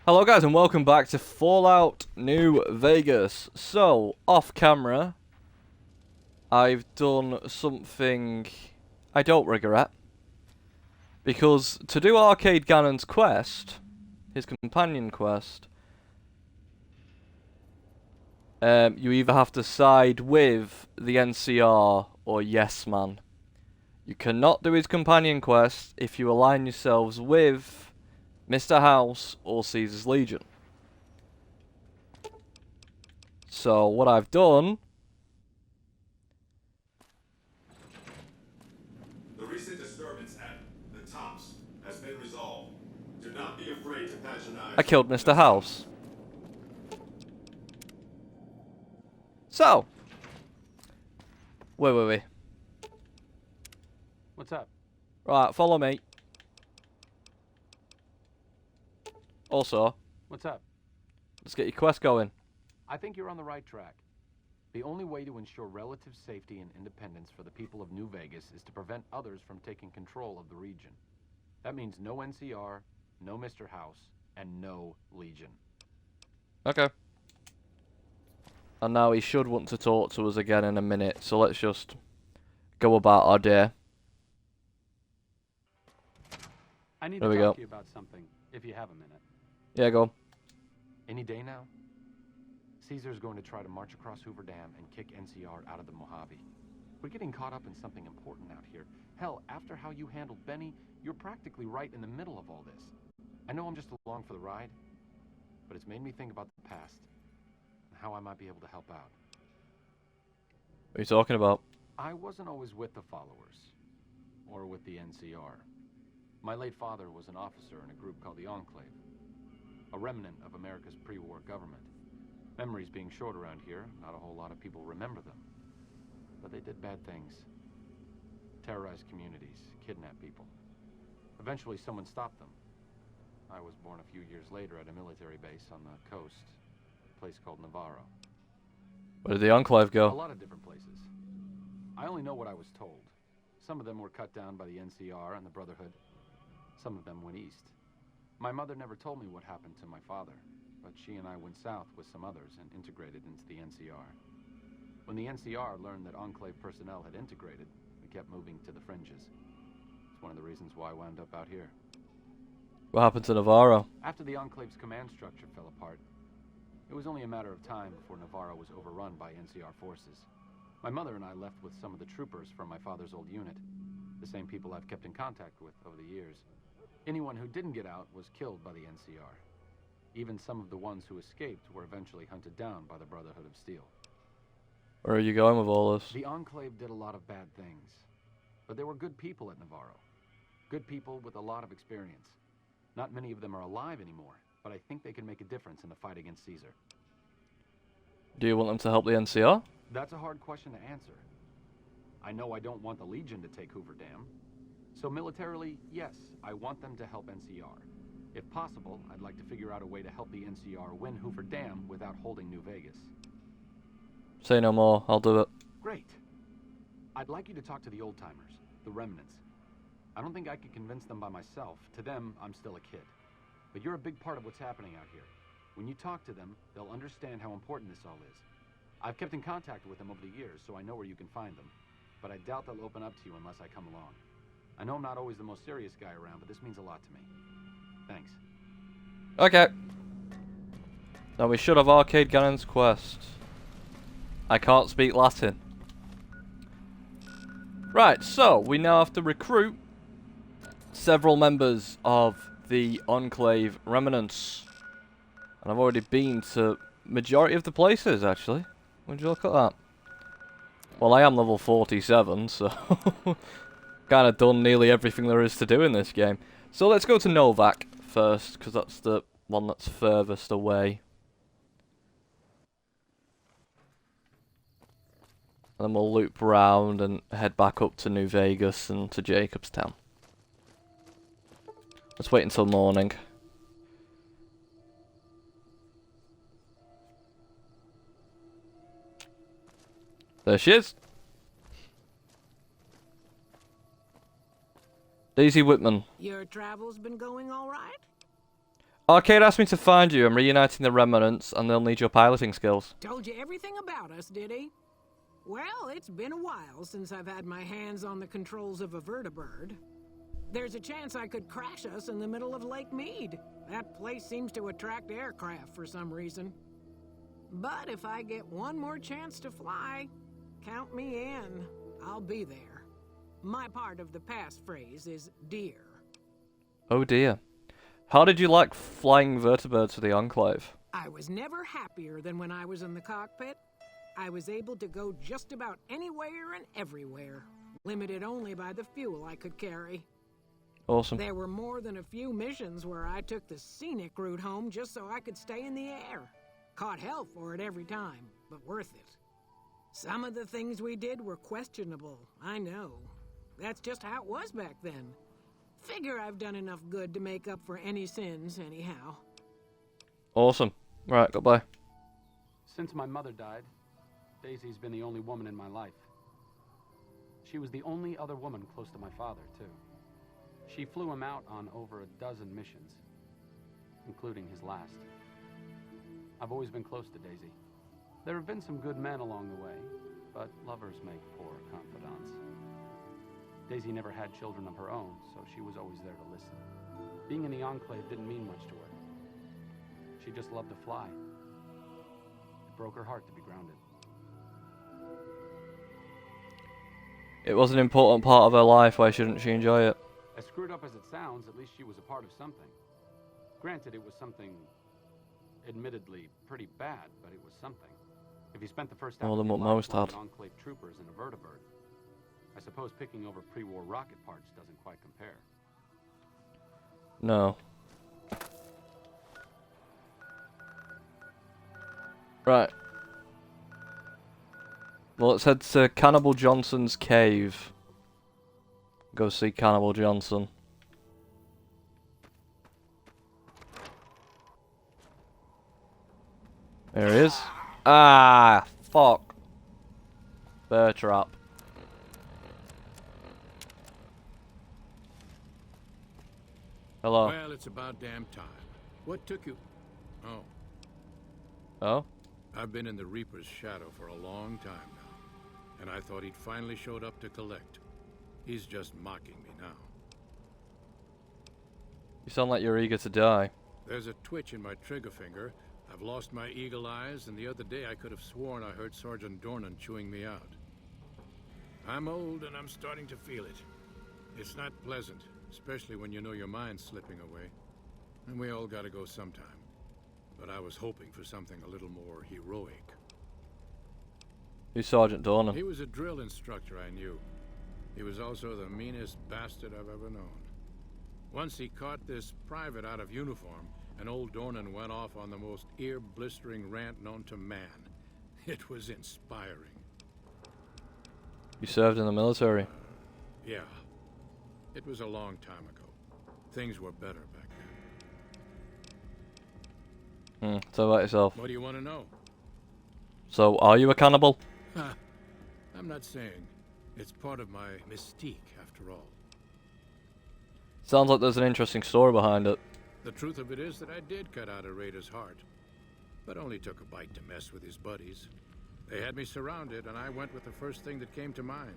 Hello guys and welcome back to Fallout New Vegas. So, off camera, I've done something I don't regret. Because to do Arcade Gannon's quest, his companion quest, you either have to side with the NCR or Yes Man. You cannot do his companion quest if you align yourselves with Mr. House or Caesar's Legion. So what I've done... The recent disturbance at the Tops has been resolved. Do not be afraid to patronize. I killed Mr. House. So. Wait. What's up? Right, follow me. Also, What's up? let's get your quest going. I think you're on the right track. The only way to ensure relative safety and independence for the people of New Vegas is to prevent others from taking control of the region. That means no NCR, no Mr. House, and no Legion. Okay. And now he should want to talk to us again in a minute, so let's just go about our day. I need There to we talk go. to you about something, if you have a minute. Yeah, go on. Any day now, Caesar's going to try to march across Hoover Dam and kick NCR out of the Mojave. We're getting caught up in something important out here. Hell, after how you handled Benny, you're practically right in the middle of all this. I know I'm just along for the ride, but it's made me think about the past and how I might be able to help out. What are you talking about? I wasn't always with the followers, or with the NCR. My late father was an officer in a group called the Enclave, a remnant of America's pre-war government. Memories being short around here, not a whole lot of people remember them. But they did bad things. Terrorized communities, kidnapped people. Eventually someone stopped them. I was born a few years later at a military base on the coast, a place called Navarro. Where did the Enclave A go? lot of different places. I only know what I was told. Some of them were cut down by the NCR and the Brotherhood. Some of them went east. My mother never told me what happened to my father, but she and I went south with some others and integrated into the NCR. When the NCR learned that Enclave personnel had integrated, we kept moving to the fringes. It's one of the reasons why I wound up out here. What happened to Navarro? After the Enclave's command structure fell apart, it was only a matter of time before Navarro was overrun by NCR forces. My mother and I left with some of the troopers from my father's old unit, the same people I've kept in contact with over the years. Anyone who didn't get out was killed by the NCR. Even some of the ones who escaped were eventually hunted down by the Brotherhood of Steel. Where are you going with all this? The Enclave did a lot of bad things, but there were good people at Navarro. Good people with a lot of experience. Not many of them are alive anymore, but I think they can make a difference in the fight against Caesar. Do you want them to help the NCR? That's a hard question to answer. I know I don't want the Legion to take Hoover Dam. So militarily, yes, I want them to help NCR. If possible, I'd like to figure out a way to help the NCR win Hoover Dam without holding New Vegas. Say no more, I'll do it. Great. I'd like you to talk to the old-timers, the remnants. I don't think I could convince them by myself. To them, I'm still a kid. But you're a big part of what's happening out here. When you talk to them, they'll understand how important this all is. I've kept in contact with them over the years, so I know where you can find them. But I doubt they'll open up to you unless I come along. I know I'm not always the most serious guy around, but this means a lot to me. Thanks. Okay. Now we should have Arcade Gannon's quest. I can't speak Latin. Right, so we now have to recruit several members of the Enclave remnants. And I've already been to majority of the places, actually. Would you look at that? Well, I am level 47, so kind of done nearly everything there is to do in this game. So let's go to Novak first, because that's the one that's furthest away. And then we'll loop round and head back up to New Vegas and to Jacobstown. Let's wait until morning. There she is. Daisy Whitman. Your travels been going all right? Arcade asked me to find you. I'm reuniting the remnants, and they'll need your piloting skills. Told you everything about us, did he? Well, it's been a while since I've had my hands on the controls of a vertibird. There's a chance I could crash us in the middle of Lake Mead. That place seems to attract aircraft for some reason. But if I get one more chance to fly, count me in. I'll be there. My part of the passphrase is dear. Oh dear. How did you like flying vertibirds for the Enclave? I was never happier than when I was in the cockpit. I was able to go just about anywhere and everywhere, limited only by the fuel I could carry. Awesome. There were more than a few missions where I took the scenic route home just so I could stay in the air. Caught hell for it every time, but worth it. Some of the things we did were questionable, I know. That's just how it was back then. Figure I've done enough good to make up for any sins, anyhow. Awesome. Right, goodbye. Since my mother died, Daisy's been the only woman in my life. She was the only other woman close to my father, too. She flew him out on over a dozen missions, including his last. I've always been close to Daisy. There have been some good men along the way, but lovers make poor confidants. Daisy never had children of her own, so she was always there to listen. Being in the Enclave didn't mean much to her. She just loved to fly. It broke her heart to be grounded. It was an important part of her life. Why shouldn't she enjoy it? As screwed up as it sounds, at least she was a part of something. Granted, it was something admittedly pretty bad, but it was something. If you spent the first half More than of your what life most flying had. Enclave troopers in a vertibird, I suppose picking over pre-war rocket parts doesn't quite compare. No. Right. Well, let's head to Cannibal Johnson's cave. Go see Cannibal Johnson. There he is. Ah, fuck. Bear trap. Hello. Well, it's about damn time. What took you? Oh, Oh? I've been in the Reaper's shadow for a long time now, and I thought he'd finally showed up to collect. He's just mocking me now. You sound like you're eager to die. There's a twitch in my trigger finger. I've lost my eagle eyes, and the other day I could have sworn I heard Sergeant Dornan chewing me out. I'm old, and I'm starting to feel it. It's not pleasant, especially when you know your mind's slipping away. And we all gotta go sometime. But I was hoping for something a little more heroic. Who's Sergeant Dornan? He was a drill instructor I knew. He was also the meanest bastard I've ever known. Once he caught this private out of uniform, and old Dornan went off on the most ear-blistering rant known to man. It was inspiring. You served in the military. Yeah. It was a long time ago. Things were better back then. Tell about yourself. What do you want to know? So, are you a cannibal? I'm not saying. It's part of my mystique, after all. Sounds like there's an interesting story behind it. The truth of it is that I did cut out a raider's heart, but only took a bite to mess with his buddies. They had me surrounded, and I went with the first thing that came to mind.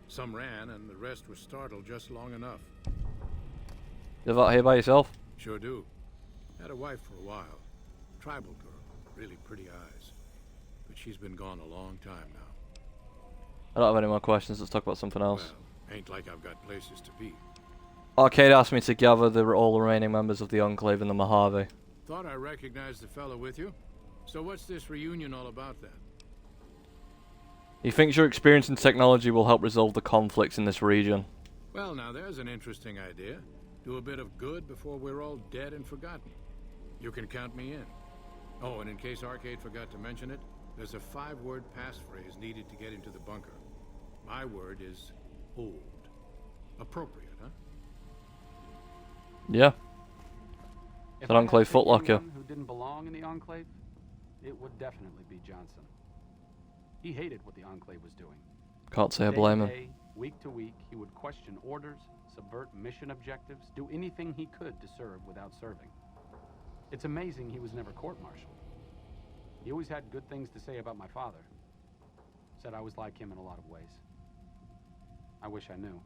Some ran, and the rest were startled just long enough. You live out here by yourself? Sure do. Had a wife for a while. Tribal girl, really pretty eyes. But she's been gone a long time now. I don't have any more questions. Let's talk about something else. Well, ain't like I've got places to be. Arcade asked me to gather all the remaining members of the Enclave in the Mojave. Thought I recognized the fellow with you. So what's this reunion all about then? He thinks your experience in technology will help resolve the conflicts in this region. Well, now there's an interesting idea. Do a bit of good before we're all dead and forgotten. You can count me in. Oh, and in case Arcade forgot to mention it, there's a 5-word passphrase needed to get into the bunker. My word is old. Appropriate, huh? Yeah. If An I Enclave had to pick footlocker. anyone who didn't belong in the Enclave, it would definitely be Johnson. He hated what the Enclave was doing. Can't say I Day blame to him. day, week to week, he would question orders, subvert mission objectives, do anything he could to serve without serving. It's amazing he was never court-martialed. He always had good things to say about my father. Said I was like him in a lot of ways. I wish I knew.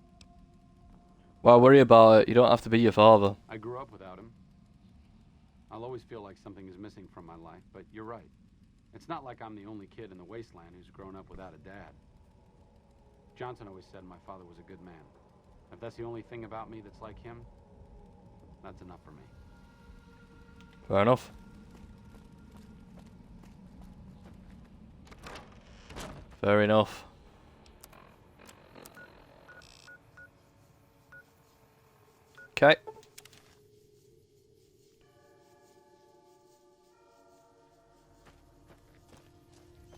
Why worry about it? You don't have to be your father. I grew up without him. I'll always feel like something is missing from my life, but you're right. It's not like I'm the only kid in the wasteland who's grown up without a dad. Johnson always said my father was a good man. If that's the only thing about me that's like him, that's enough for me. Fair enough. Fair enough. Okay.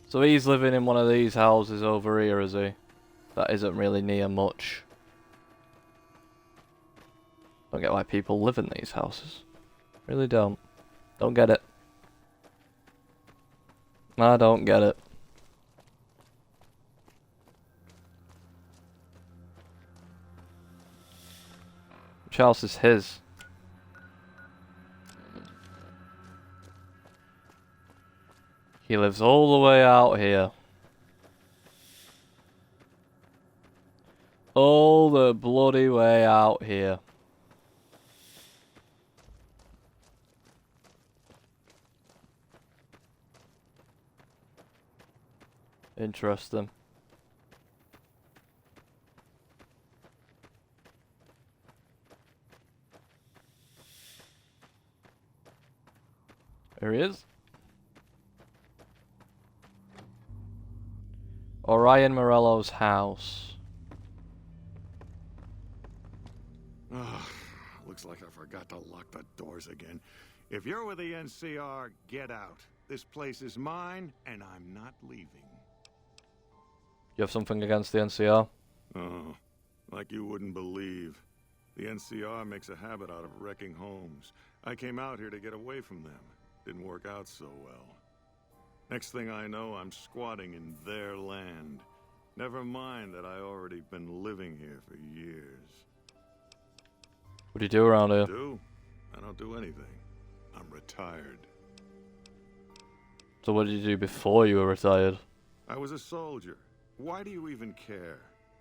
So he's living in one of these houses over here, is he? That isn't really near much. Don't get why people live in these houses. Really don't. Don't get it. I don't get it. Which house is his? He lives all the way out here. All the bloody way out here. Interesting. There he is. Orion Morello's house. Looks like I forgot to lock the doors again. If you're with the NCR, get out. This place is mine, and I'm not leaving. You have something against the NCR? Oh, like you wouldn't believe. The NCR makes a habit out of wrecking homes. I came out here to get away from them. Didn't work out so well. Next thing I know, I'm squatting in their land. Never mind that I already been living here for years. What do you do around here? I don't do anything. I'm retired. So what did you do before you were retired? I was a soldier. Why do you even care?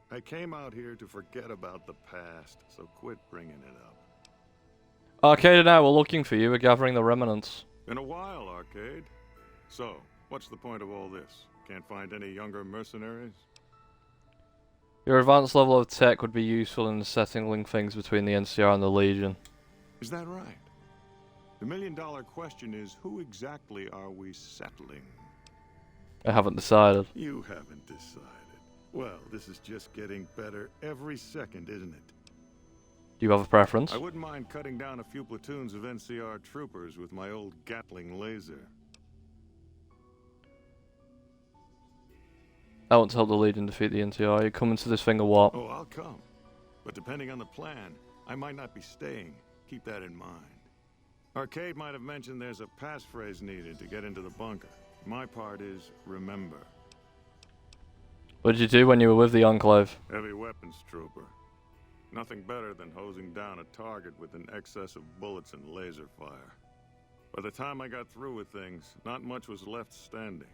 I came out here to forget about the past, so quit bringing it up. Arcade and I were looking for you. We're gathering the remnants. Been a while, Arcade. So, what's the point of all this? Can't find any younger mercenaries? Your advanced level of tech would be useful in settling things between the NCR and the Legion. Is that right? The million-dollar question is, who exactly are we settling? I haven't decided. You haven't decided. Well, this is just getting better every second, isn't it? Do you have a preference? I wouldn't mind cutting down a few platoons of NCR troopers with my old Gatling laser. I want to help the Legion defeat the NCR. Are you coming to this thing or what? Oh, I'll come. But depending on the plan, I might not be staying. Keep that in mind. Arcade might have mentioned there's a passphrase needed to get into the bunker. My part is remember. What did you do when you were with the Enclave? Heavy weapons trooper. Nothing better than hosing down a target with an excess of bullets and laser fire. By the time I got through with things, not much was left standing.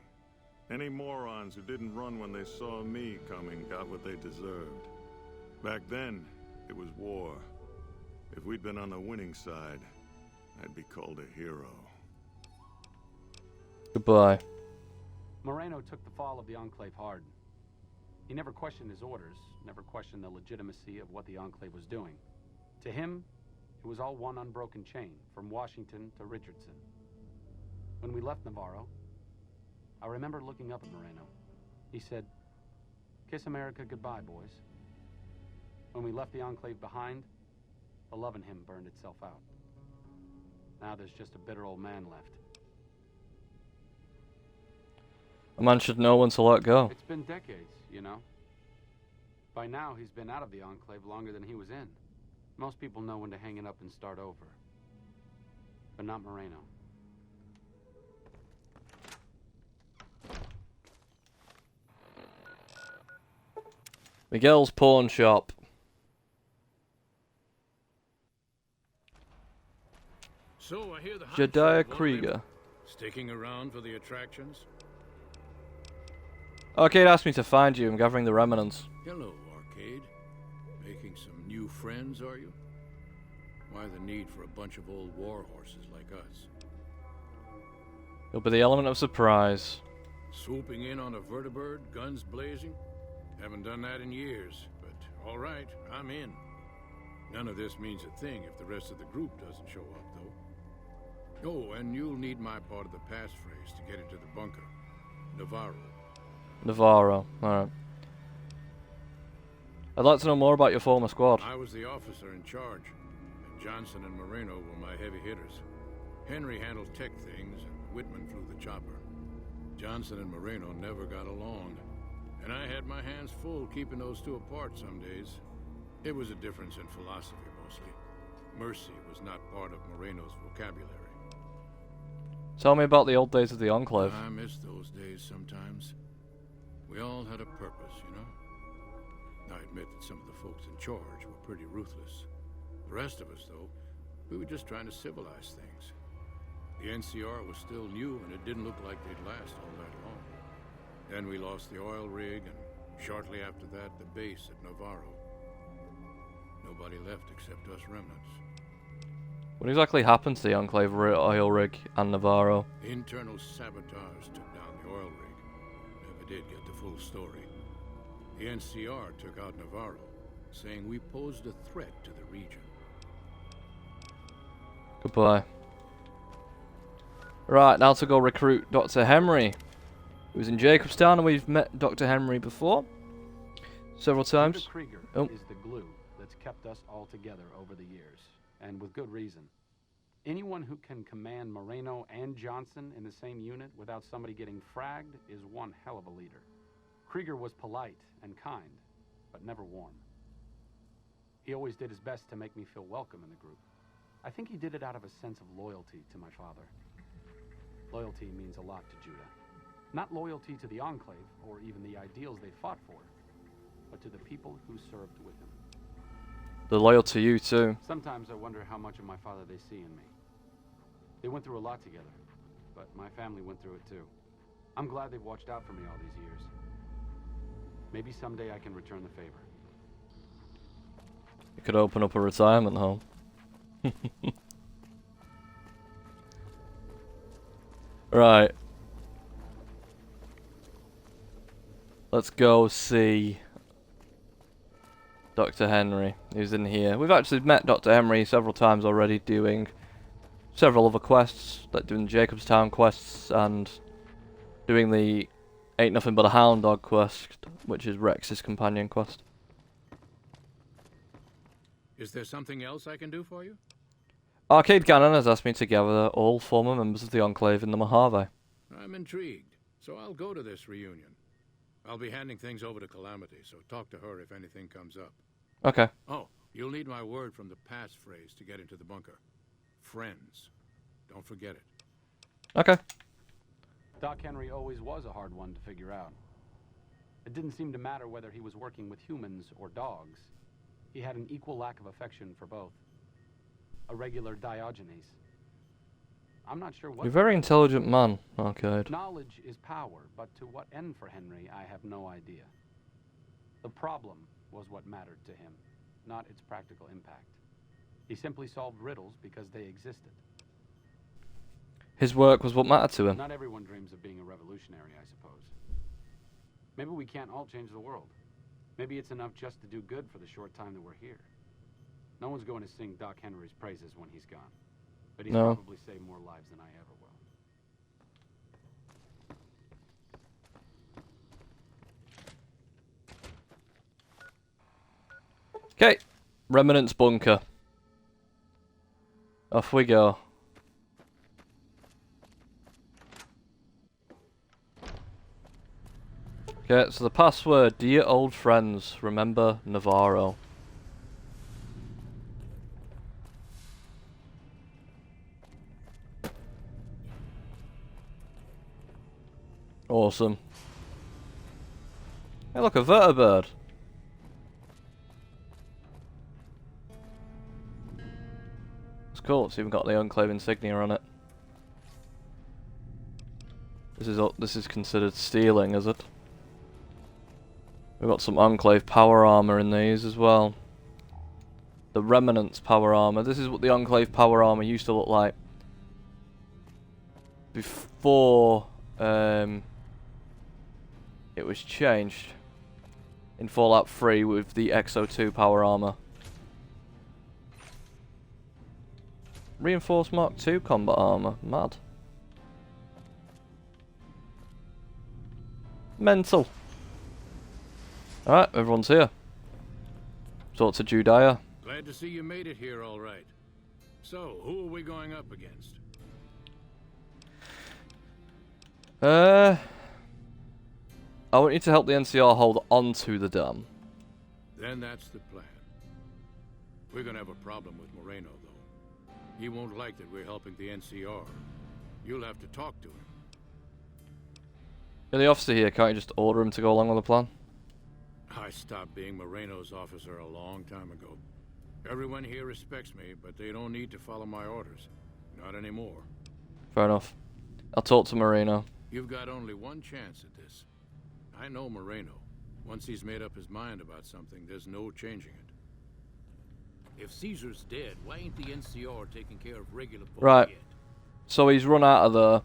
Any morons who didn't run when they saw me coming got what they deserved. Back then, it was war. If we'd been on the winning side, I'd be called a hero. Goodbye. Moreno took the fall of the Enclave hard. He never questioned his orders, never questioned the legitimacy of what the Enclave was doing. To him, it was all one unbroken chain, from Washington to Richardson. When we left Navarro, I remember looking up at Moreno. He said, "Kiss America goodbye, boys." When we left the Enclave behind, the love in him burned itself out. Now there's just a bitter old man left. A man should know when to let go. It's been decades, you know. By now, he's been out of the Enclave longer than he was in. Most people know when to hang it up and start over. But not Moreno. Miguel's pawn shop. So I hear the high Jediah folk, Krieger. sticking around for the attractions. Arcade asked me to find you. I'm gathering the remnants. Hello, Arcade. Making some new friends, are you? Why the need for a bunch of old war horses like us? It'll be the element of surprise. Swooping in on a vertibird, guns blazing? Haven't done that in years, but all right, I'm in. None of this means a thing if the rest of the group doesn't show up, though. Oh, and you'll need my part of the passphrase to get into the bunker. Navarro. Navarro. Alright. I'd like to know more about your former squad. I was the officer in charge, and Johnson and Moreno were my heavy hitters. Henry handled tech things, and Whitman flew the chopper. Johnson and Moreno never got along, and I had my hands full keeping those two apart some days. It was a difference in philosophy, mostly. Mercy was not part of Moreno's vocabulary. Tell me about the old days of the Enclave. I miss those days sometimes. We all had a purpose, you know? I admit that some of the folks in charge were pretty ruthless. The rest of us, though, we were just trying to civilize things. The NCR was still new, and it didn't look like they'd last all that long. Then we lost the oil rig, and shortly after that, the base at Navarro. Nobody left except us remnants. What exactly happened to the Enclave oil rig and Navarro? Internal sabotage took down the oil rig. Never did get the full story. The NCR took out Navarro, saying we posed a threat to the region. Goodbye. Right, now to go recruit Dr. Henry, who's in Jacobstown, and we've met Dr. Henry before. Several times. Dr. Krieger Oh. is the glue that's kept us all together over the years, and with good reason. Anyone who can command Moreno and Johnson in the same unit without somebody getting fragged is one hell of a leader. Krieger was polite and kind, but never warm. He always did his best to make me feel welcome in the group. I think he did it out of a sense of loyalty to my father. Loyalty means a lot to Judah. Not loyalty to the Enclave, or even the ideals they fought for, but to the people who served with him. They're loyal to you too. Sometimes I wonder how much of my father they see in me. They went through a lot together, but my family went through it too. I'm glad they've watched out for me all these years. Maybe someday I can return the favor. You could open up a retirement home. Right. Let's go see Dr. Henry, who's in here. We've actually met Dr. Henry several times already, doing several other quests, like doing the Jacobstown quests and doing the Ain't Nothing But a Hound Dog quest, which is Rex's companion quest. Is there something else I can do for you? Arcade Gannon has asked me to gather all former members of the Enclave in the Mojave. I'm intrigued, so I'll go to this reunion. I'll be handing things over to Calamity, so talk to her if anything comes up. Okay. Oh, you'll need my word from the passphrase to get into the bunker. Friends. Don't forget it. Okay. Doc Henry always was a hard one to figure out. It didn't seem to matter whether he was working with humans or dogs. He had an equal lack of affection for both. A regular Diogenes. I'm not sure what... You're a very intelligent man, Arcade. Knowledge is power, but to what end for Henry, I have no idea. The problem was what mattered to him, not its practical impact. He simply solved riddles because they existed. His work was what mattered to him. Not everyone dreams of being a revolutionary, I suppose. Maybe we can't all change the world. Maybe it's enough just to do good for the short time that we're here. No one's going to sing Doc Henry's praises when he's gone. But he's probably saved more lives than I ever will. Okay. Remnant's bunker. Off we go. Okay, so the password, dear old friends, remember Navarro. Awesome. Hey look, a vertibird. Let's cool. It's even got the Enclave insignia on it. This is considered stealing, is it? We've got some Enclave power armor in these as well. The Remnant's power armor. This is what the Enclave power armor used to look like before it was changed in Fallout 3 with the XO2 power armor. Reinforced Mark II combat armor. Mad. Mental. Alright, everyone's here. Talk to Judea. Glad to see you made it here all right. So, who are we going up against? I want you to help the NCR hold onto the dam. Then that's the plan. We're gonna have a problem with Moreno, though. He won't like that we're helping the NCR. You'll have to talk to him. You're the officer here, can't you just order him to go along with the plan? I stopped being Moreno's officer a long time ago. Everyone here respects me, but they don't need to follow my orders. Not anymore. Fair enough. I'll talk to Moreno. You've got only one chance at this. I know Moreno. Once he's made up his mind about something, there's no changing it. If Caesar's dead, why ain't the NCR taking care of regular folk Right. yet? So he's run out of there.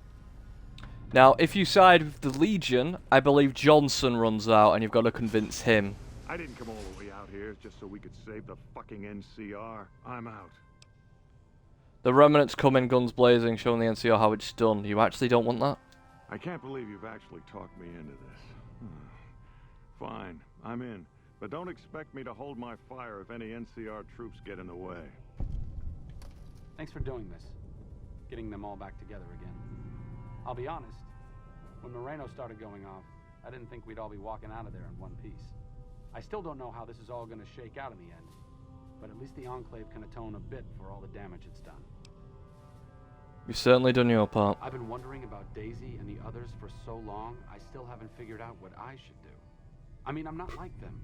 Now, if you side with the Legion, I believe Johnson runs out, and you've got to convince him. I didn't come all the way out here just so we could save the fucking NCR. I'm out. The Remnants come in guns blazing, showing the NCR how it's done. You actually don't want that? I can't believe you've actually talked me into this. Fine, I'm in. But don't expect me to hold my fire if any NCR troops get in the way. Thanks for doing this. Getting them all back together again. I'll be honest, when Moreno started going off, I didn't think we'd all be walking out of there in one piece. I still don't know how this is all going to shake out in the end, but at least the Enclave can atone a bit for all the damage it's done. You've certainly done your part. I've been wondering about Daisy and the others for so long, I still haven't figured out what I should do. I mean, I'm not like them.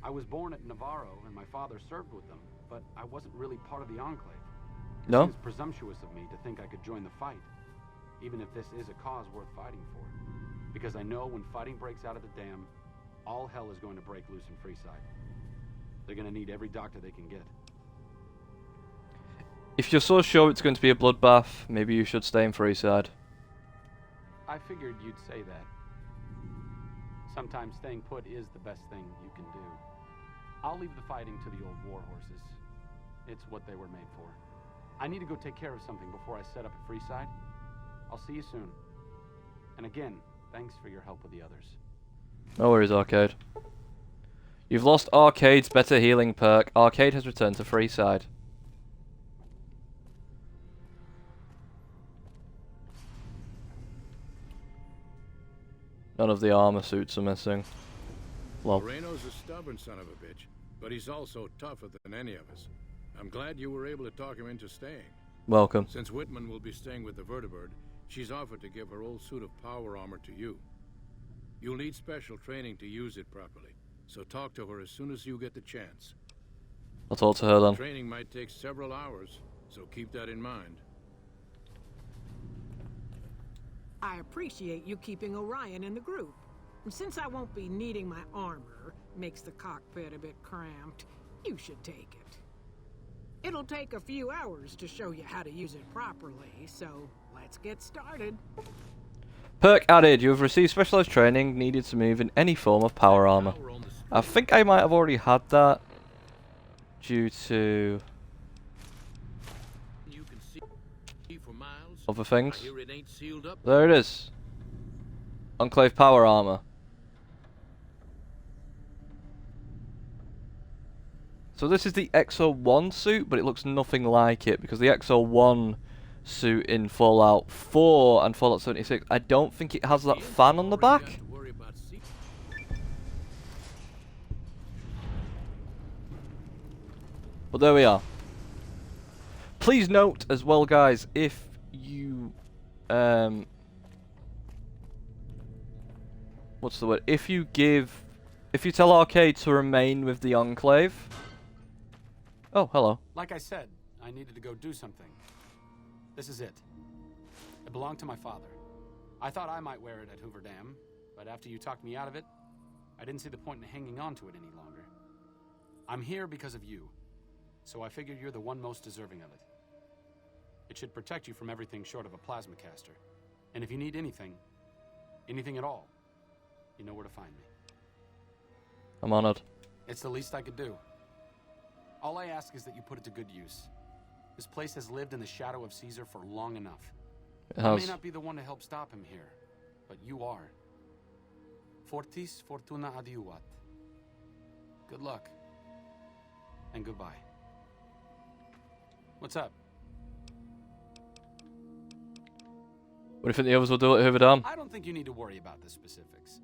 I was born at Navarro and my father served with them, but I wasn't really part of the Enclave. It No? seems presumptuous of me to think I could join the fight, even if this is a cause worth fighting for. Because I know when fighting breaks out of the dam, all hell is going to break loose in Freeside. They're going to need every doctor they can get. If you're so sure it's going to be a bloodbath, maybe you should stay in Freeside. I figured you'd say that. Sometimes staying put is the best thing you can do. I'll leave the fighting to the old war horses. It's what they were made for. I need to go take care of something before I set up at Freeside. I'll see you soon. And again, thanks for your help with the others. No worries, Arcade. You've lost Arcade's better healing perk. Arcade has returned to Freeside. None of the armor suits are missing. Well, Moreno's a stubborn son of a bitch, but he's also tougher than any of us. I'm glad you were able to talk him into staying. welcome. Since Whitman will be staying with the Vertibird, she's offered to give her old suit of power armor to you. You'll need special training to use it properly, so talk to her as soon as you get the chance. I'll talk to her then. Training might take several hours, so keep that in mind. I appreciate you keeping Orion in the group. And since I won't be needing my armor, makes the cockpit a bit cramped, you should take it. It'll take a few hours to show you how to use it properly, so let's get started. Perk added. You have received specialized training needed to move in any form of power armor. I think I might have already had that due to You can see for miles. other things. I hear it ain't sealed up. There it is. Enclave power armor. So this is the XO1 suit, but it looks nothing like it because the XO1 suit in Fallout 4 and Fallout 76, I don't think it has that fan on the back. But there we are. Please note as well, guys, if you what's the word? If you tell Arcade to remain with the Enclave. Oh, hello. Like I said, I needed to go do something. This is it. It belonged to my father. I thought I might wear it at Hoover Dam, but after you talked me out of it, I didn't see the point in hanging on to it any longer. I'm here because of you, so I figured you're the one most deserving of it. It should protect you from everything short of a plasma caster. And if you need anything at all, you know where to find me. I'm honored. It's the least I could do. All I ask is that you put it to good use. This place has lived in the shadow of Caesar for long enough. It I has. may not be the one to help stop him here, but you are. Fortis fortuna adiuvat. Good luck. And goodbye. What's up? What do you think the others will do at Hoover Dam? I don't think you need to worry about the specifics.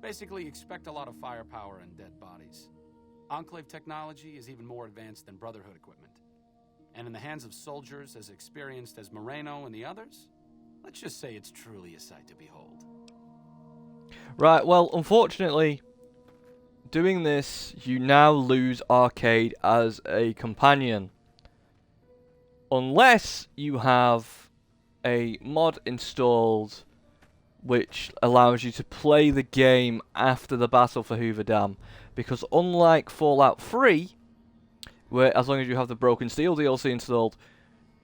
Basically, expect a lot of firepower and dead bodies. Enclave technology is even more advanced than Brotherhood equipment. And in the hands of soldiers as experienced as Moreno and the others, let's just say it's truly a sight to behold. Right, well, unfortunately, doing this, you now lose Arcade as a companion. Unless you have a mod installed which allows you to play the game after the battle for Hoover Dam. Because unlike Fallout 3, where as long as you have the Broken Steel DLC installed,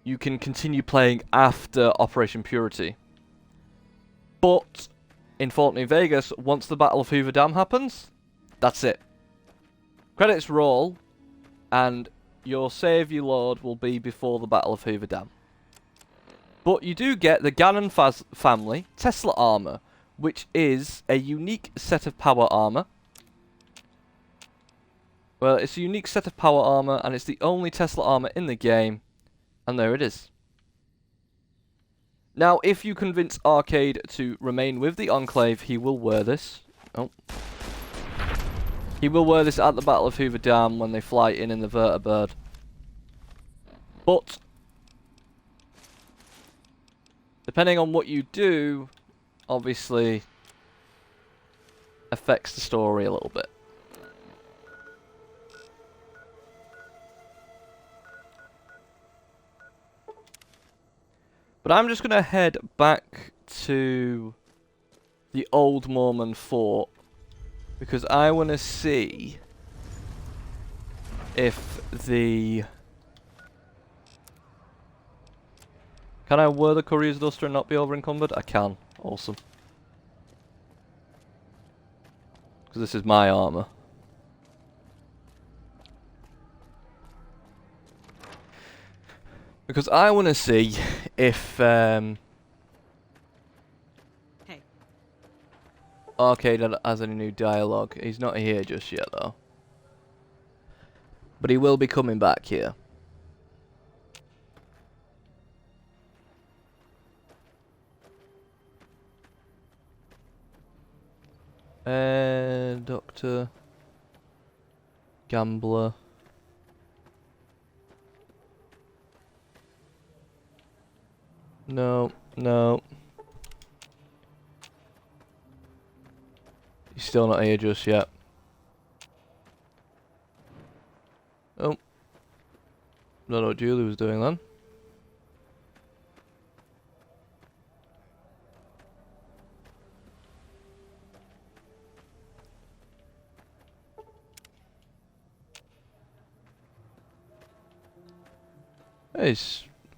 you can continue playing after Operation Purity. But in Fallout New Vegas, once the Battle of Hoover Dam happens, that's it. Credits roll, and your save load will be before the Battle of Hoover Dam. But you do get the Gannon family Tesla armor, which is a unique set of power armor. Well, it's a unique set of power armor, and it's the only Tesla armor in the game. And there it is. Now, if you convince Arcade to remain with the Enclave, he will wear this. Oh. He will wear this at the Battle of Hoover Dam when they fly in the vertibird. But depending on what you do, obviously affects the story a little bit. But I'm just going to head back to the old Mormon fort because I want to see if the... Can I wear the Courier's Duster and not be over encumbered? I can. Awesome. Because this is my armor. Because I want to see if Hey. Arcade has any new dialogue. He's not here just yet though. But he will be coming back here. Doctor. Gambler. No, no. He's still not here just yet. Oh. Don't know what Julie was doing then.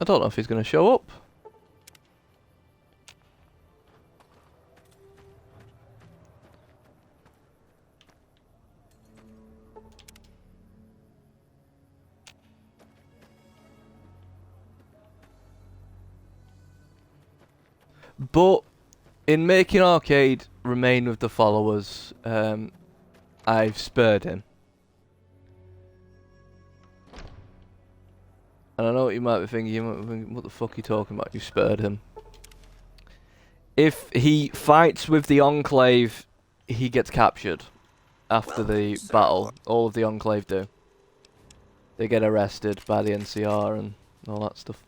I don't know if he's going to show up. But in making Arcade remain with the followers, I've spared him. And I know what you might be thinking, what the fuck are you talking about? You spared him. If he fights with the Enclave, he gets captured after the battle. All of the Enclave do. They get arrested by the NCR and all that stuff.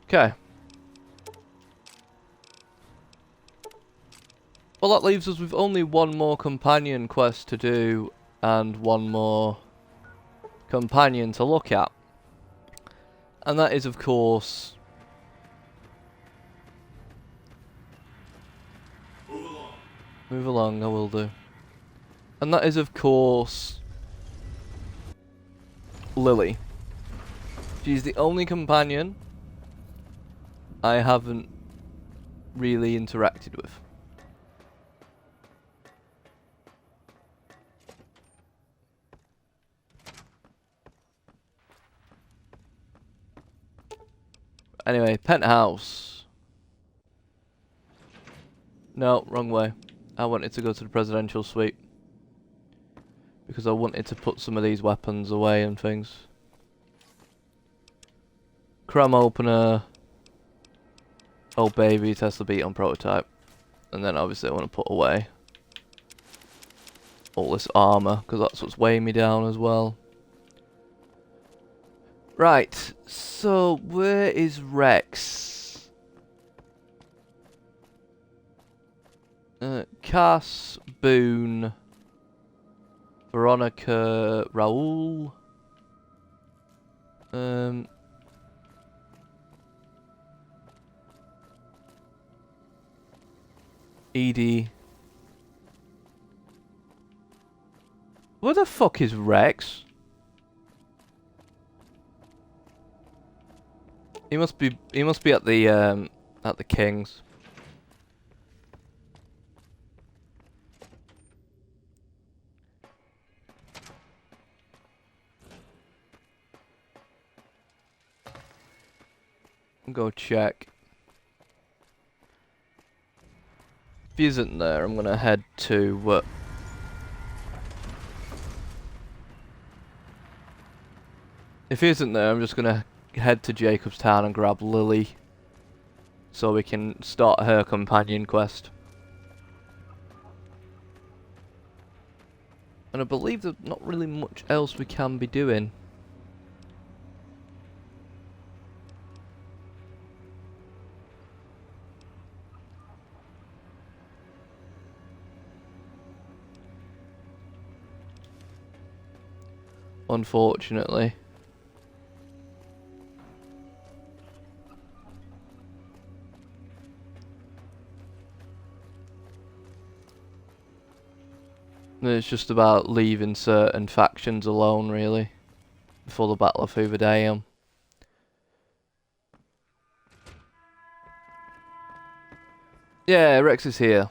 Okay. Well, that leaves us with only one more companion quest to do and one more companion to look at. And that is, of course... Move along, I will do. And that is, of course... Lily. She's the only companion I haven't really interacted with. Anyway, penthouse. No, wrong way. I wanted to go to the presidential suite. Because I wanted to put some of these weapons away and things. Cram opener. Oh baby, Tesla beat on prototype. And then obviously I want to put away all this armor, because that's what's weighing me down as well. Right, so where is Rex? Cass, Boone, Veronica, Raoul. Edie. Where the fuck is Rex? He must be at the King's. Go check. If he isn't there, I'm gonna head to if he isn't there, I'm just gonna head to Jacobstown and grab Lily so we can start her companion quest. And I believe there's not really much else we can be doing. Unfortunately. It's just about leaving certain factions alone, really, before the Battle of Hoover Dam. Yeah, Rex is here.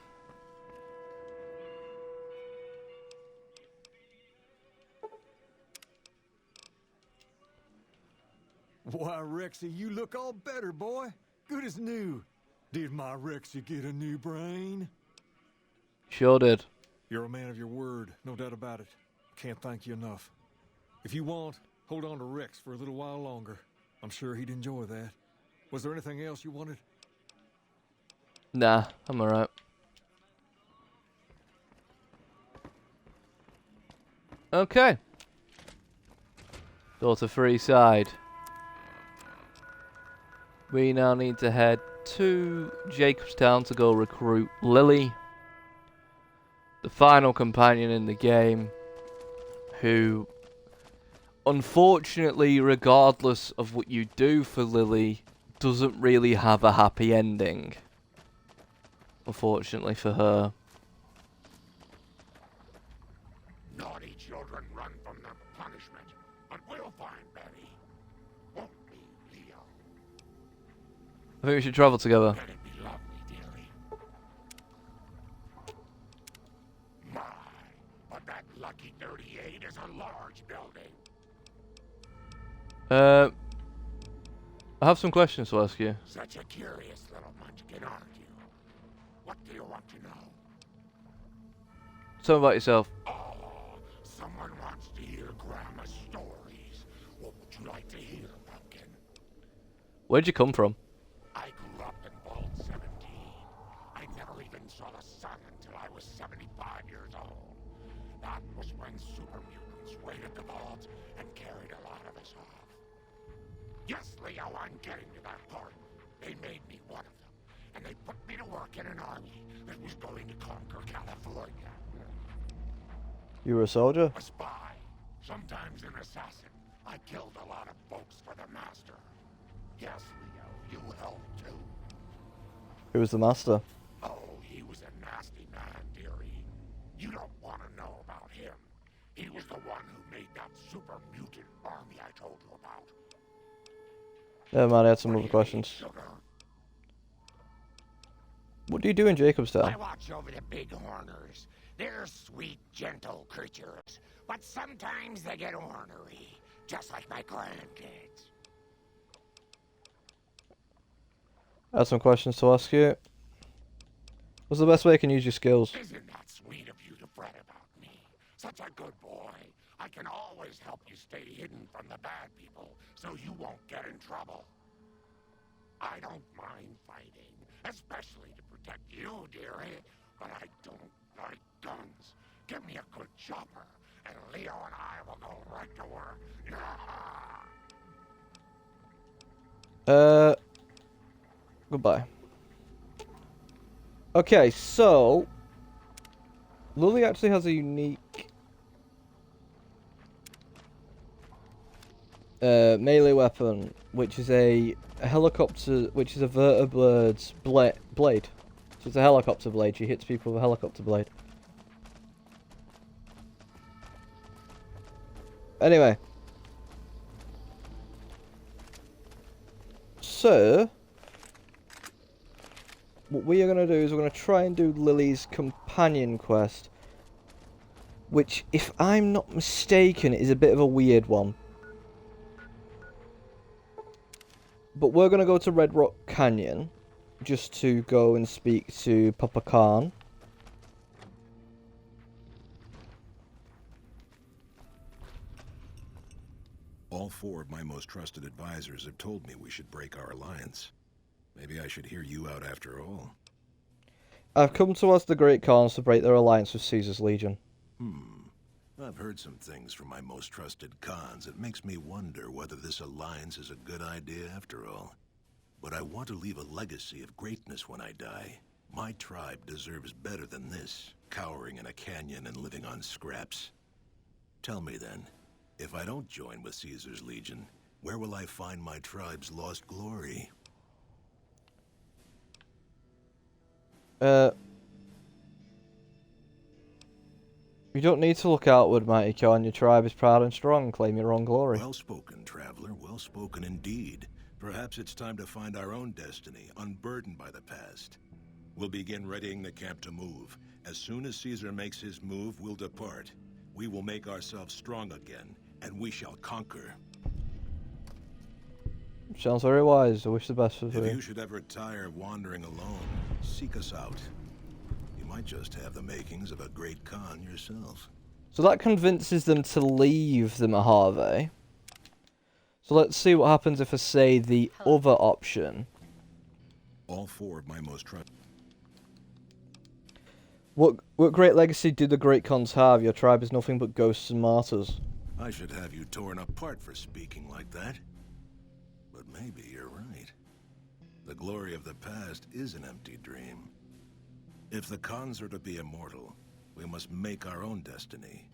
Why, Rexy, you look all better, boy. Good as new. Did my Rexy get a new brain? Sure did. You're a man of your word, no doubt about it. Can't thank you enough. If you want, hold on to Rex for a little while longer. I'm sure he'd enjoy that. Was there anything else you wanted? Nah, I'm alright. Okay. Door to Freeside. We now need to head to Jacobstown to go recruit Lily, the final companion in the game, who, unfortunately, regardless of what you do for Lily, doesn't really have a happy ending. Unfortunately for her. Naughty children run from their punishment, but we'll find Betty. Won't we, Leo? I think we should travel together. Let it be lovely, dearie. My, but that lucky 38 is a large building. I have some questions to ask you. Such a curious little munchkin, aren't you? What do you want to know? Tell me about yourself. Oh, someone wants to hear Grandma's stories. What would you like to hear, Pumpkin? Where'd you come from? I grew up in Vault 17. I never even saw the sun until I was 75 years old. That was when super mutants raided the vault and carried a lot of us off. Yes, Leo, I'm getting to that part. They made me one of them, and they put me to work in an army that was going to conquer California. You were a soldier? A spy, sometimes an assassin. I killed a lot of folks for the master. Yes, Leo, you helped too. Who was the master? Oh, he was a nasty man, dearie. You don't want to know about him. He was the one who made that super mutant army I told you about. Never mind, I had some other questions. Sugar. What do you do in Jacobstown? I watch over the bighorners. They're sweet, gentle creatures, but sometimes they get ornery, just like my grandkids. I had some questions to ask you. What's the best way you can use your skills? Isn't that sweet of you to fret about me? Such a good boy. I can always help you stay hidden from the bad people, so you won't get in trouble. I don't mind fighting, especially to protect you, dearie, but I don't like guns. Give me a good chopper, and Leo and I will go right to work. Goodbye. Okay, so Lily actually has a unique melee weapon, which is a helicopter, which is a vertebrate's blade. So it's a helicopter blade. She hits people with a helicopter blade. Anyway. So, what we are going to do is we're going to try and do Lily's companion quest. Which, if I'm not mistaken, is a bit of a weird one. But we're going to go to Red Rock Canyon. Just to go and speak to Papa Khan. All four of my most trusted advisors have told me we should break our alliance. Maybe I should hear you out after all. I've come to ask the Great Khans to break their alliance with Caesar's Legion. I've heard some things from my most trusted Khans that makes me wonder whether this alliance is a good idea after all. But I want to leave a legacy of greatness when I die. My tribe deserves better than this, cowering in a canyon and living on scraps. Tell me then, if I don't join with Caesar's Legion, where will I find my tribe's lost glory? You don't need to look outward, mighty Khan. Your tribe is proud and strong. Claim your own glory. Well spoken, traveler. Well spoken indeed. Perhaps it's time to find our own destiny, unburdened by the past. We'll begin readying the camp to move. As soon as Caesar makes his move, we'll depart. We will make ourselves strong again, and we shall conquer. Sounds very wise. I wish the best for you. If you should ever tire of wandering alone, seek us out. You might just have the makings of a great Khan yourself. So that convinces them to leave the Mojave. So let's see what happens if I say the other option. All four of my most trusted. What great legacy do the Great Khans have? Your tribe is nothing but ghosts and martyrs. I should have you torn apart for speaking like that. But maybe you're right. The glory of the past is an empty dream. If the Khans are to be immortal, we must make our own destiny.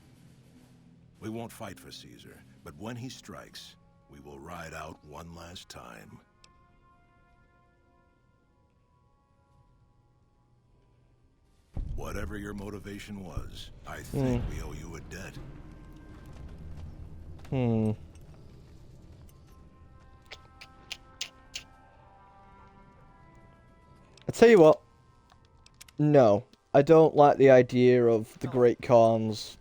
We won't fight for Caesar, but when he strikes, we will ride out one last time. Whatever your motivation was, I think we owe you a debt. I tell you what. No, I don't like the idea of the Great Khans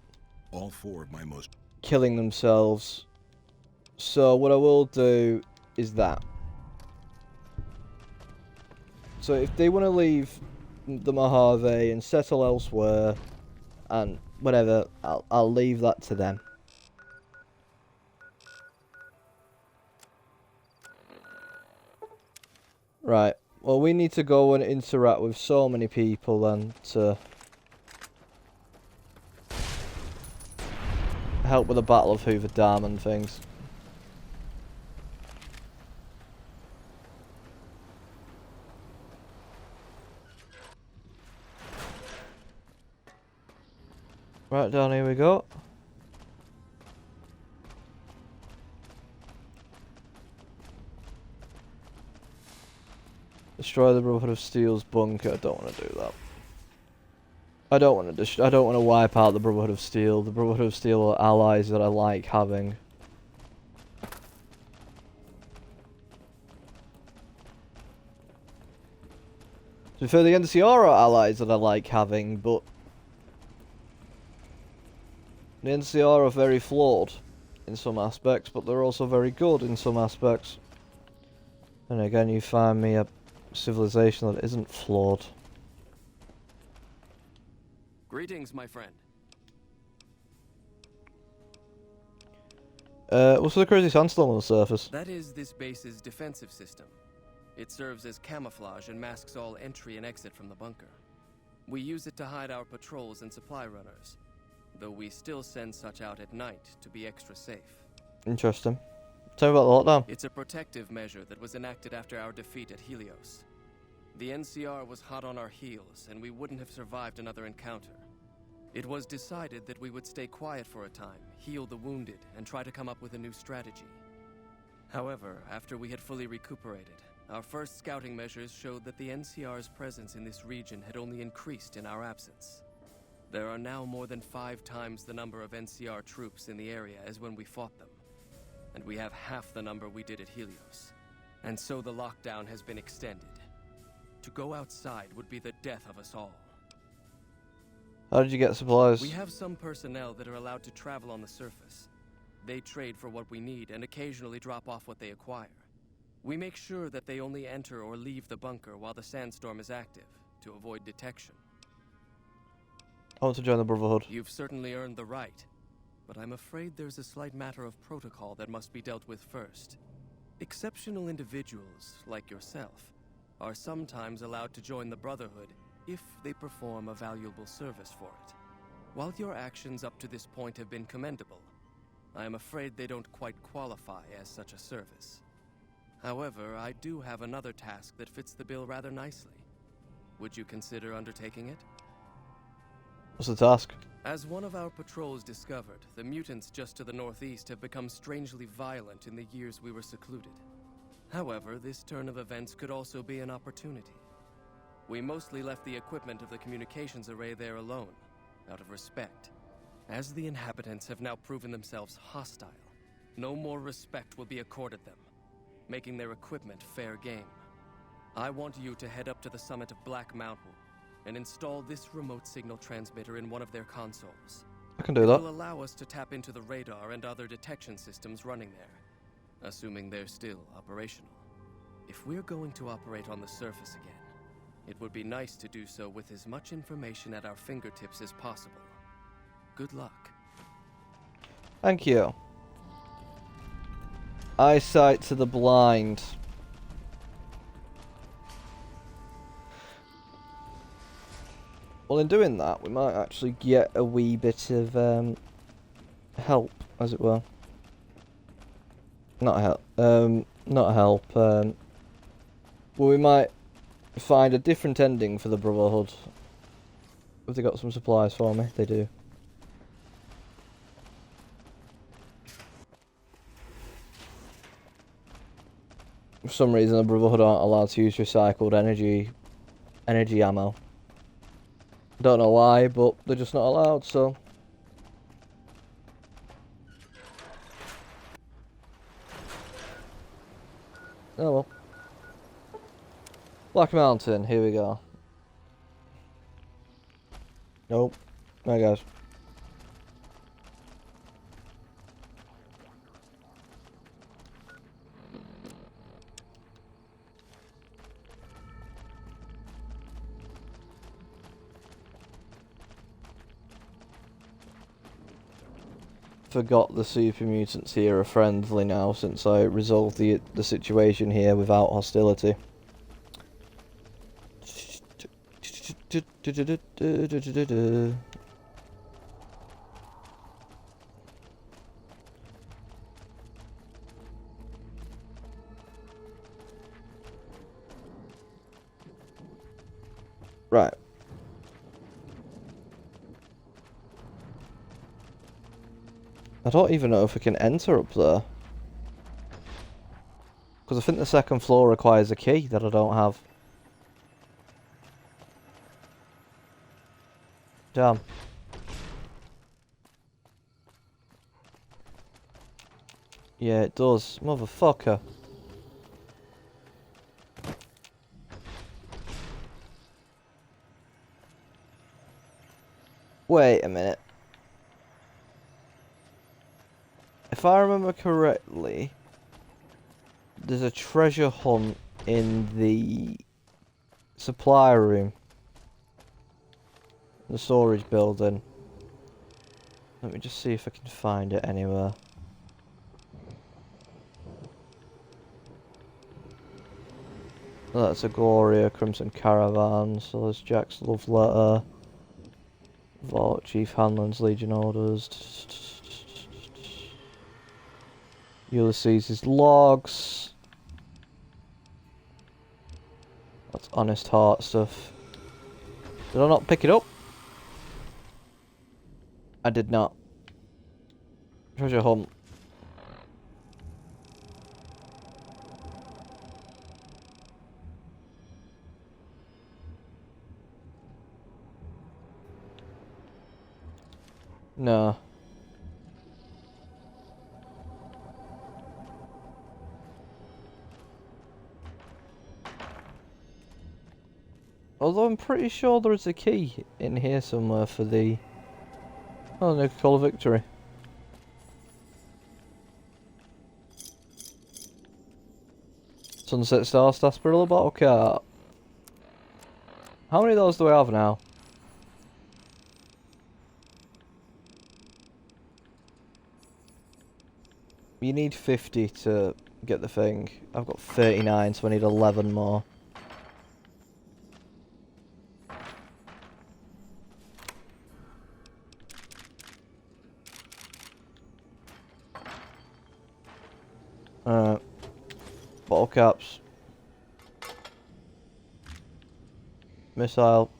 All four of my most killing themselves. So what I will do is that. So if they want to leave the Mojave and settle elsewhere and whatever, I'll leave that to them. Right. Well, we need to go and interact with so many people then to help with the Battle of Hoover Dam and things. Right, down here we go. Destroy the Brotherhood of Steel's bunker. I don't want to do that. I don't want to wipe out the Brotherhood of Steel. The Brotherhood of Steel are allies that I like having. To be fair, the NCR are allies that I like having, but the NCR are very flawed in some aspects, but they're also very good in some aspects. And again, you find me a civilization that isn't flawed. Greetings, my friend. What's the crazy sandstorm on the surface? That is this base's defensive system. It serves as camouflage and masks all entry and exit from the bunker. We use it to hide our patrols and supply runners, though we still send such out at night to be extra safe. Interesting. Tell me about the lockdown. It's a protective measure that was enacted after our defeat at Helios. The NCR was hot on our heels, and we wouldn't have survived another encounter. It was decided that we would stay quiet for a time, heal the wounded, and try to come up with a new strategy. However, after we had fully recuperated, our first scouting measures showed that the NCR's presence in this region had only increased in our absence. There are now more than 5 times the number of NCR troops in the area as when we fought them, and we have half the number we did at Helios. And so the lockdown has been extended. To go outside would be the death of us all. How did you get supplies? We have some personnel that are allowed to travel on the surface. They trade for what we need and occasionally drop off what they acquire. We make sure that they only enter or leave the bunker while the sandstorm is active, to avoid detection. I want to join the Brotherhood. You've certainly earned the right, but I'm afraid there's a slight matter of protocol that must be dealt with first. Exceptional individuals, like yourself, are sometimes allowed to join the Brotherhood if they perform a valuable service for it. While your actions up to this point have been commendable, I am afraid they don't quite qualify as such a service. However, I do have another task that fits the bill rather nicely. Would you consider undertaking it? What's the task? As one of our patrols discovered, the mutants just to the northeast have become strangely violent in the years we were secluded. However, this turn of events could also be an opportunity. We mostly left the equipment of the communications array there alone, out of respect. As the inhabitants have now proven themselves hostile, no more respect will be accorded them, making their equipment fair game. I want you to head up to the summit of Black Mountain and install this remote signal transmitter in one of their consoles. I can do It that. will allow us to tap into the radar and other detection systems running there, assuming they're still operational. If we're going to operate on the surface again, it would be nice to do so with as much information at our fingertips as possible. Good luck. Thank you. Eyesight to the blind. Well, in doing that, we might actually get a wee bit of help, as it were. Not help. Not help. Well, we might find a different ending for the Brotherhood. Have they got some supplies for me? They do. For some reason, the Brotherhood aren't allowed to use recycled energy ammo. Don't know why, but they're just not allowed, so. Oh well. Black Mountain, here we go. Nope. There goes. Forgot the super mutants here are friendly now since I resolved the situation here without hostility. Right. I don't even know if we can enter up there. Because I think the second floor requires a key that I don't have. Damn. Yeah, it does. Motherfucker. Wait a minute. If I remember correctly, there's a treasure hunt in the supply room. The storage building. Let me just see if I can find it anywhere. That's a Gloria, Crimson Caravan, so there's Jack's Love Letter. Vault, Chief Hanlon's Legion Orders. Ulysses' logs. That's Honest Heart stuff. Did I not pick it up? I did not. Treasure hunt. No. Although I'm pretty sure there is a key in here somewhere for the... Oh, no, Call of Victory. Sunset Star, Sarsaparilla Bottle Cart. How many of those do I have now? You need 50 to get the thing. I've got 39, so I need 11 more. Bottle caps. Missile.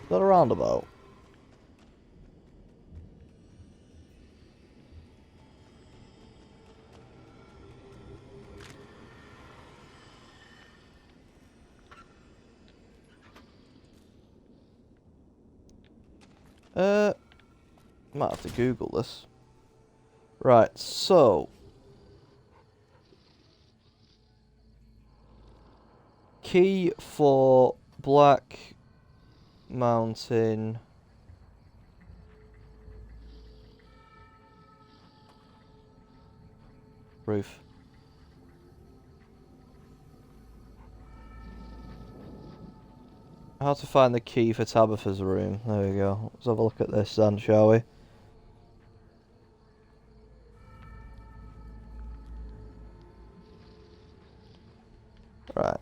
Is that a roundabout? Might have to Google this. Right, so key for Black Mountain roof. How to find the key for Tabitha's room. There we go. Let's have a look at this then, shall we? Right.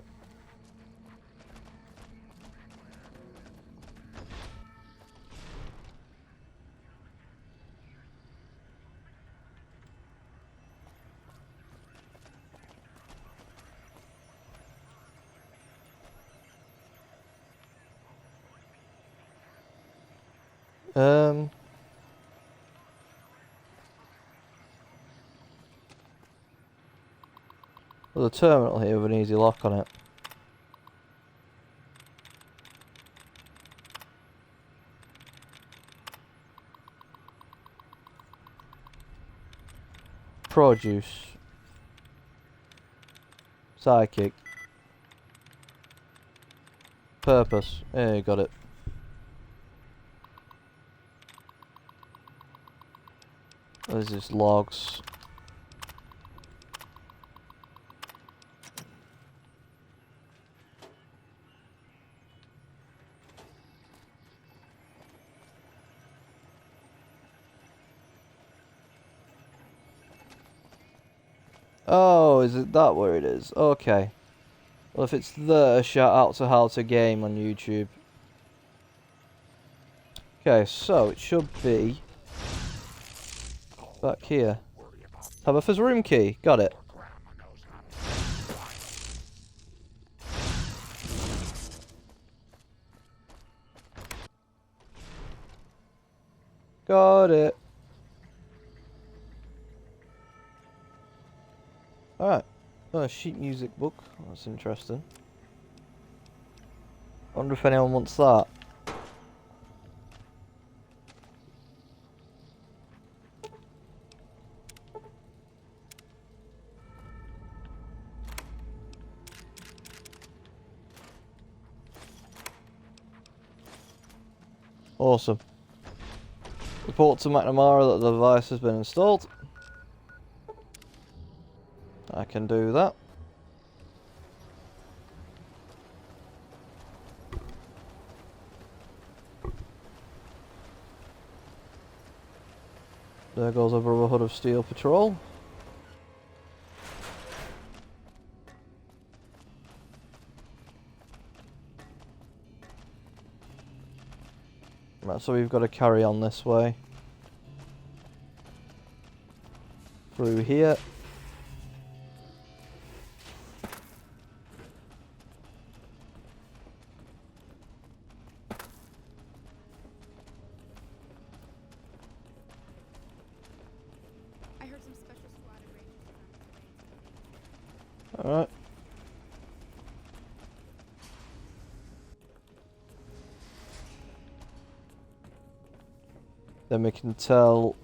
There's a terminal here with an easy lock on it. Produce. Psychic. Purpose. Yeah, you got it. There's just logs. Oh, is it that where it is? Okay. Well, if it's there, shout out to How to Game on YouTube. Okay, so it should be back here. Tabitha's room key. Got it. Got it. Alright. Oh, a sheet music book. That's interesting. I wonder if anyone wants that. Awesome. Report to McNamara that the device has been installed. I can do that. There goes a Brotherhood of Steel patrol. Right, so we've got to carry on this way. Through here. I heard some special squad arrangements. Alright. Then we can tell.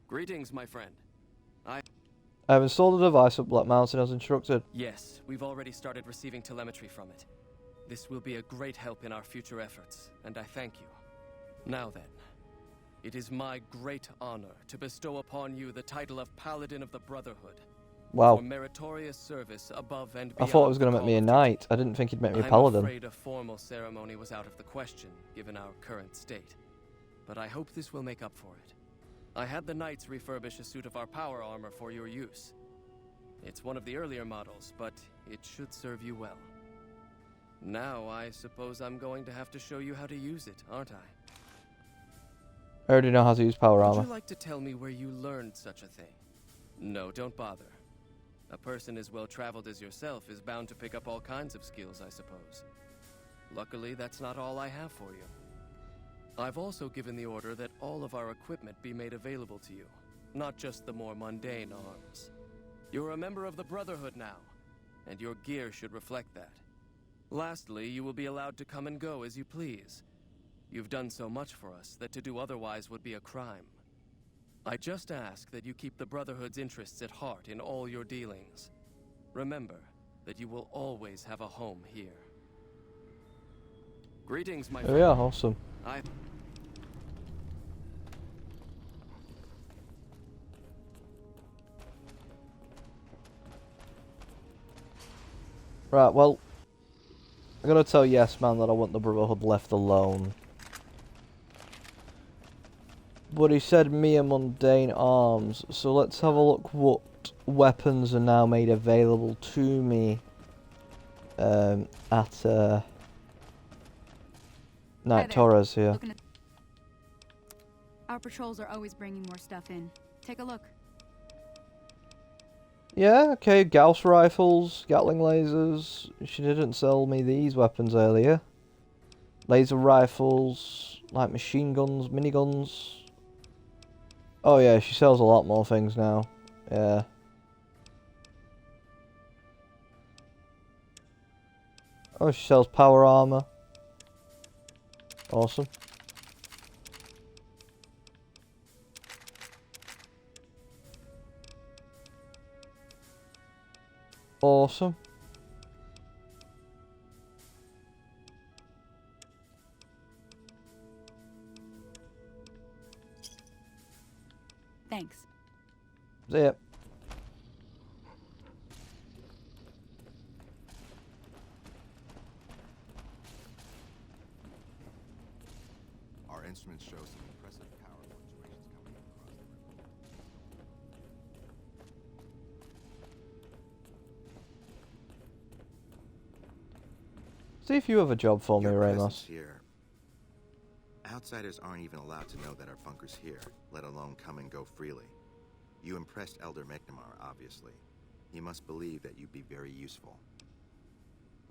Greetings, my friend. I have installed the device at Black Mountain as instructed. Yes, we've already started receiving telemetry from it. This will be a great help in our future efforts, and I thank you. Now then, it is my great honor to bestow upon you the title of Paladin of the Brotherhood. Wow. For meritorious service above and I beyond. thought it was going to make me a knight. I didn't think he'd make me a I'm paladin. afraid a formal ceremony was out of the question, given our current state. But I hope this will make up for it. I had the knights refurbish a suit of our power armor for your use. It's one of the earlier models, but it should serve you well. Now, I suppose I'm going to have to show you how to use it, aren't I? I already know how to use power armor. Would you like to tell me where you learned such a thing? No, don't bother. A person as well-traveled as yourself is bound to pick up all kinds of skills, I suppose. Luckily, that's not all I have for you. I've also given the order that all of our equipment be made available to you, not just the more mundane arms. You're a member of the Brotherhood now, and your gear should reflect that. Lastly, you will be allowed to come and go as you please. You've done so much for us that to do otherwise would be a crime. I just ask that you keep the Brotherhood's interests at heart in all your dealings. Remember that you will always have a home here. Greetings, my friend. Yeah, awesome. Right, well, I'm gonna tell Yes Man that I want the Brotherhood left alone. But he said mere mundane arms, so let's have a look what weapons are now made available to me at Knight Torres here. Our patrols are always bringing more stuff in. Take a look. Yeah, okay, Gauss rifles, Gatling lasers. She didn't sell me these weapons earlier. Laser rifles, light machine guns, miniguns. Oh yeah, she sells a lot more things now. Yeah. Oh, she sells power armor. Awesome. Awesome. Thanks. See ya. Our instruments show some impressive power fluctuations coming across the river. See if you have a job for me, Your Ramos. presence here. Outsiders aren't even allowed to know that our bunker's here, let alone come and go freely. You impressed Elder McNamara, obviously. He must believe that you'd be very useful.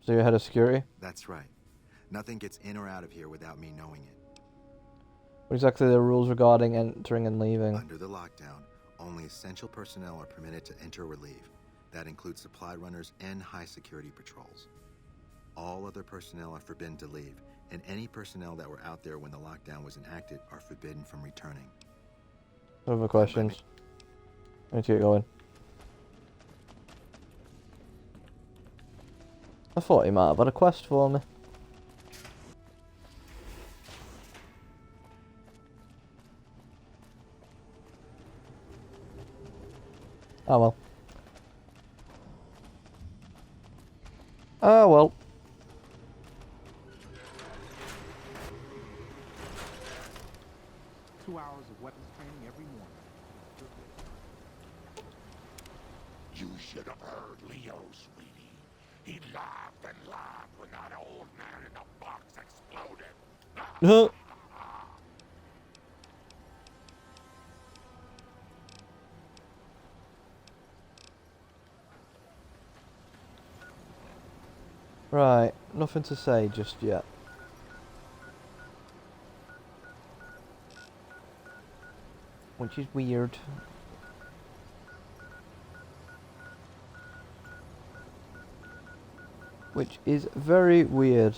So you're head of security? That's right. Nothing gets in or out of here without me knowing it. What exactly are the rules regarding entering and leaving? Under the lockdown, only essential personnel are permitted to enter or leave. That includes supply runners and high-security patrols. All other personnel are forbidden to leave, and any personnel that were out there when the lockdown was enacted are forbidden from returning. Other questions? I need to get going. I thought he might have had a quest for me. Oh well. Oh well. Two hours of weapons training every morning. You should have heard Leo, sweetie. He laughed and laughed when that old man in the box exploded. Right, nothing to say just yet. Which is weird. Which is very weird.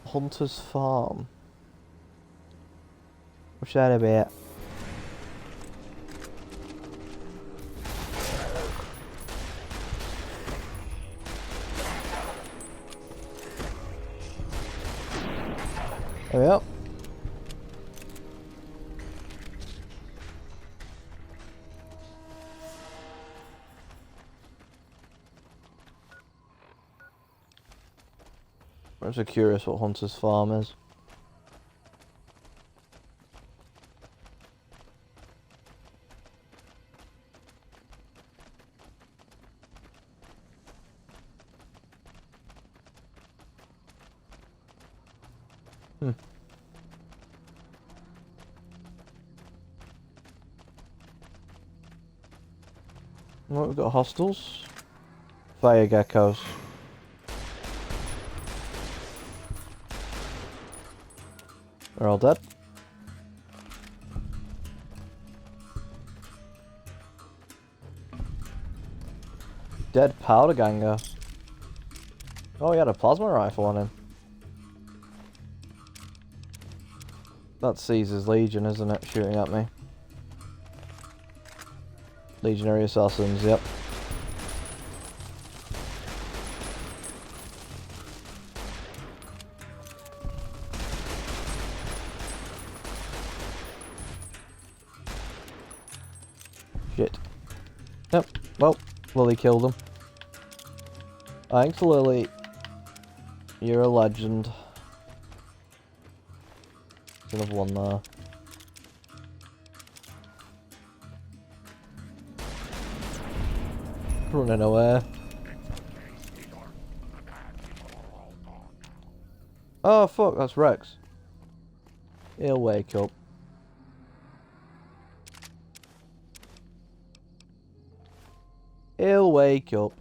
Hunter's Farm. What's that about? There we go. I'm so curious what Hunter's Farm is. Well, we've got hostels. Fire geckos. They're all dead. Dead powder ganger. Oh, he had a plasma rifle on him. That's Caesar's Legion, isn't it? Shooting at me. Legionary assassins, yep. Shit. Yep, well, Lily killed him. Thanks, Lily. You're a legend. Should have won there. Running away. Oh fuck, that's Rex. He'll wake up. He'll wake up.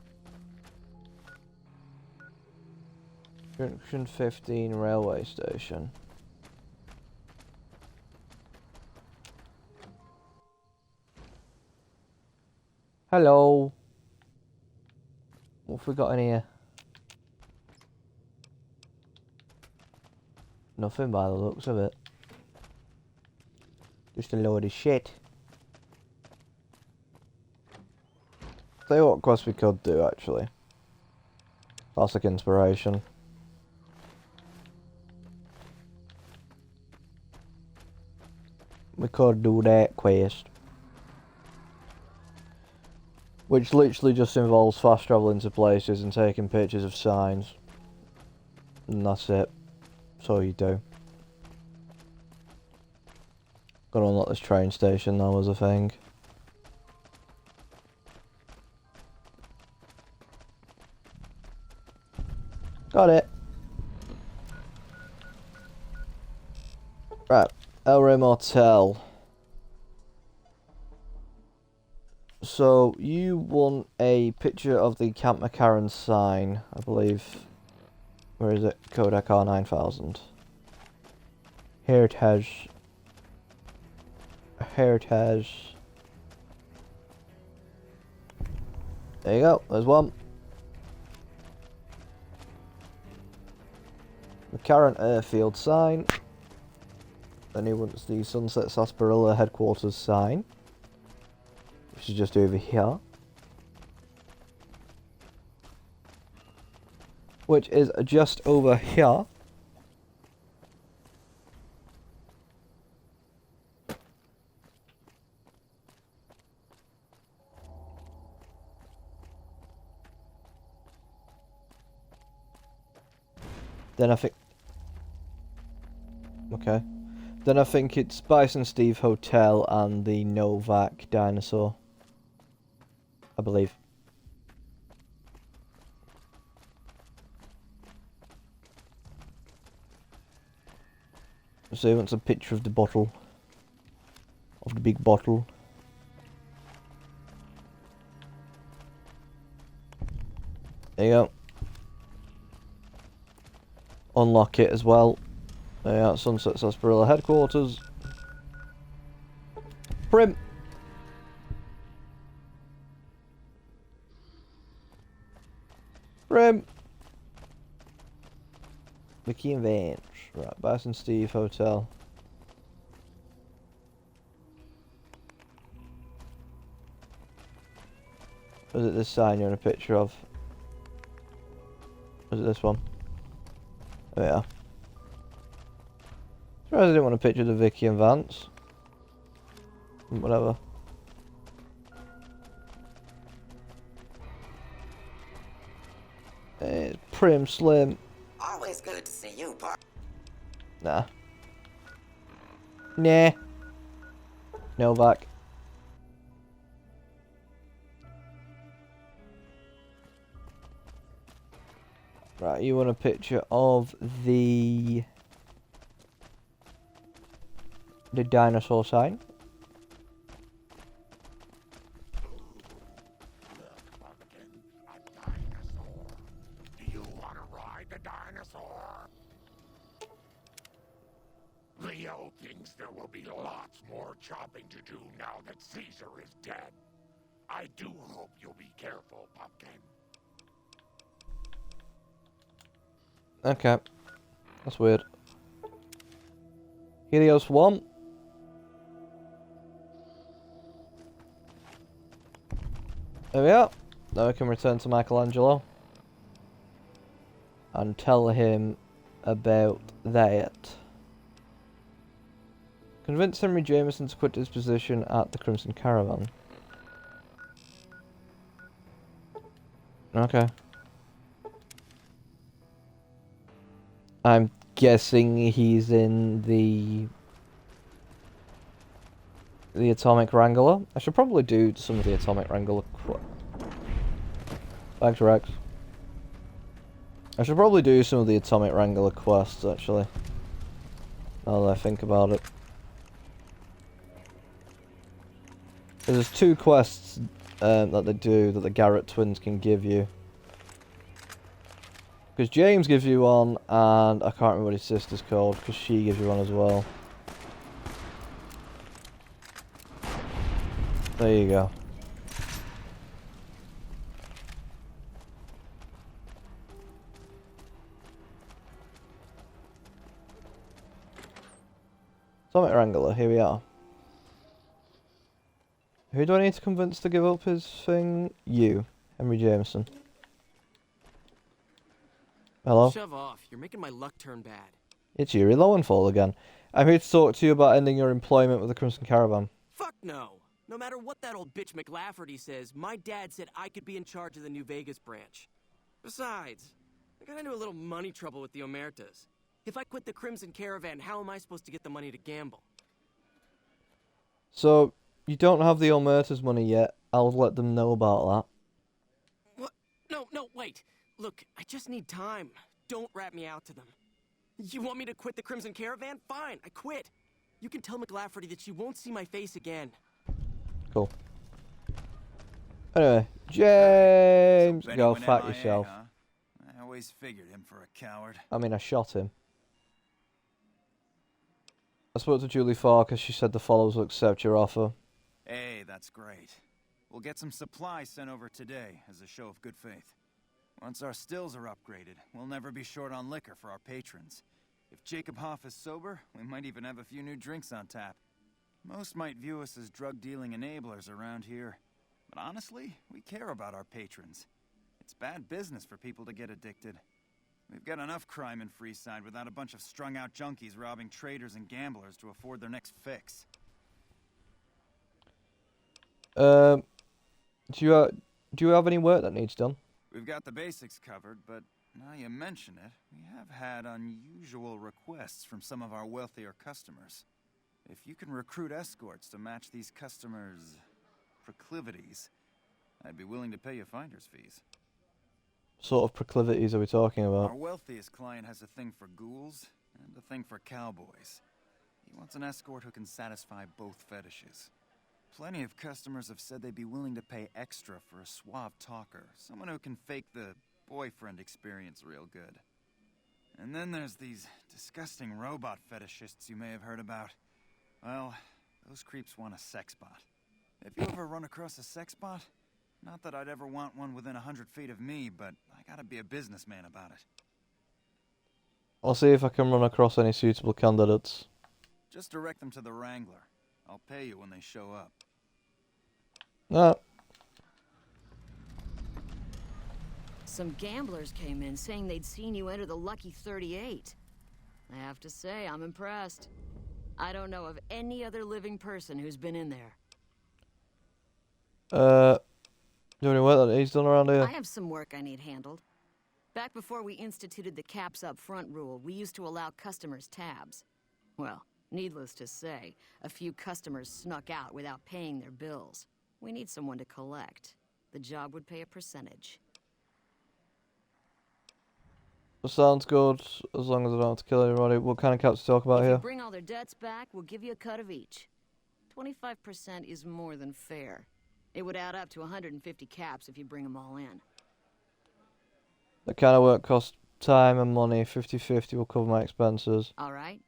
Junction 15 railway station. Hello. What have we got in here? Nothing by the looks of it. Just a load of shit. Tell you what quest we could do actually. Classic inspiration. We could do that quest. Which literally just involves fast travelling to places and taking pictures of signs. And that's it. That's all you do. Gotta unlock this train station though as a thing. Got it. Right. El Rey Motel. So, you want a picture of the Camp McCarran sign, I believe. Where is it? Kodak R9000. Heritage. Heritage. There you go. There's one. McCarran Airfield sign. Then he wants the Sunset Sarsaparilla headquarters sign, which is just over here. Which is just over here. Then I think... Okay. Then I think it's Bison Steve Hotel and the Novak dinosaur. I believe. So he wants a picture of the bottle. Of the big bottle. There you go. Unlock it as well. There you are, Sunset Sarsaparilla headquarters. Prim! Prim! Mickey and Vance. Right, Bison Steve Hotel. Was it this sign you're in a picture of? Was it this one? Oh yeah. Surprised I didn't want a picture of Vicky and Vance. Whatever. It's prim, slim. Always good to see you, Park. Nah. Nah. Novak. Right, you want a picture of the dinosaur sign? Look, Pumpkin, a dinosaur. Do you want to ride the dinosaur? Leo thinks there will be lots more chopping to do now that Caesar is dead. I do hope you'll be careful, Pumpkin. Okay. That's weird. Helios 1. There we are. Now we can return to Michelangelo and tell him about that. Convince Henry Jameson to quit his position at the Crimson Caravan. Okay. I'm guessing he's in the Atomic Wrangler. I should probably do some of the Atomic Wrangler. Thanks, Rex. I should probably do some of the Atomic Wrangler quests, actually. Now that I think about it. There's 2 quests that they do that the Garrett twins can give you. Because James gives you one, and I can't remember what his sister's called, because she gives you one as well. There you go. Atomic Wrangler, here we are. Who do I need to convince to give up his thing? You, Henry Jameson. Hello? Shove off. You're making my luck turn bad. It's Yuri Lowenthal again. I'm here to talk to you about ending your employment with the Crimson Caravan. Fuck no. No matter what that old bitch McLafferty says, my dad said I could be in charge of the New Vegas branch. Besides, I got into a little money trouble with the Omertas. If I quit the Crimson Caravan, how am I supposed to get the money to gamble? So, you don't have the Omerta's money yet. I'll let them know about that. What? No, wait. Look, I just need time. Don't rat me out to them. You want me to quit the Crimson Caravan? Fine, I quit. You can tell McLafferty that you won't see my face again. Cool. Anyway, James, So go Benny fuck went MIA, yourself. huh? I always figured him for a coward. I mean, I shot him. I spoke to Julie Farker. She said the followers will accept your offer. Hey, that's great. We'll get some supplies sent over today as a show of good faith. Once our stills are upgraded, we'll never be short on liquor for our patrons. If Jacob Hoff is sober, we might even have a few new drinks on tap. Most might view us as drug-dealing enablers around here. But honestly, we care about our patrons. It's bad business for people to get addicted. We've got enough crime in Freeside without a bunch of strung-out junkies robbing traders and gamblers to afford their next fix. Do you have any work that needs done? We've got the basics covered, but now you mention it, we have had unusual requests from some of our wealthier customers. If you can recruit escorts to match these customers' proclivities, I'd be willing to pay you finder's fees. Sort of proclivities are we talking Our about? wealthiest client has a thing for ghouls and a thing for cowboys. He wants an escort who can satisfy both fetishes. Plenty of customers have said they'd be willing to pay extra for a suave talker, someone who can fake the boyfriend experience real good. And then there's these disgusting robot fetishists you may have heard about. Well, those creeps want a sex bot. If you ever run across a sex bot, not that I'd ever want one within 100 feet of me, but I gotta be a businessman about it. I'll see if I can run across any suitable candidates. Just direct them to the Wrangler. I'll pay you when they show up. No. Some gamblers came in saying they'd seen you enter the Lucky 38. I have to say, I'm impressed. I don't know of any other living person who's been in there. Do any work that he's done around here? I have some work I need handled. Back before we instituted the caps up front rule, we used to allow customers tabs. Well, needless to say, a few customers snuck out without paying their bills. We need someone to collect. The job would pay a percentage. Sounds good, as long as I don't have to kill anybody. What kind of caps to talk about If here? you bring all their debts back, we'll give you a cut of each. 25% is more than fair. It would add up to 150 caps if you bring them all in. The kind of work costs time and money. 50-50 will cover my expenses. All right,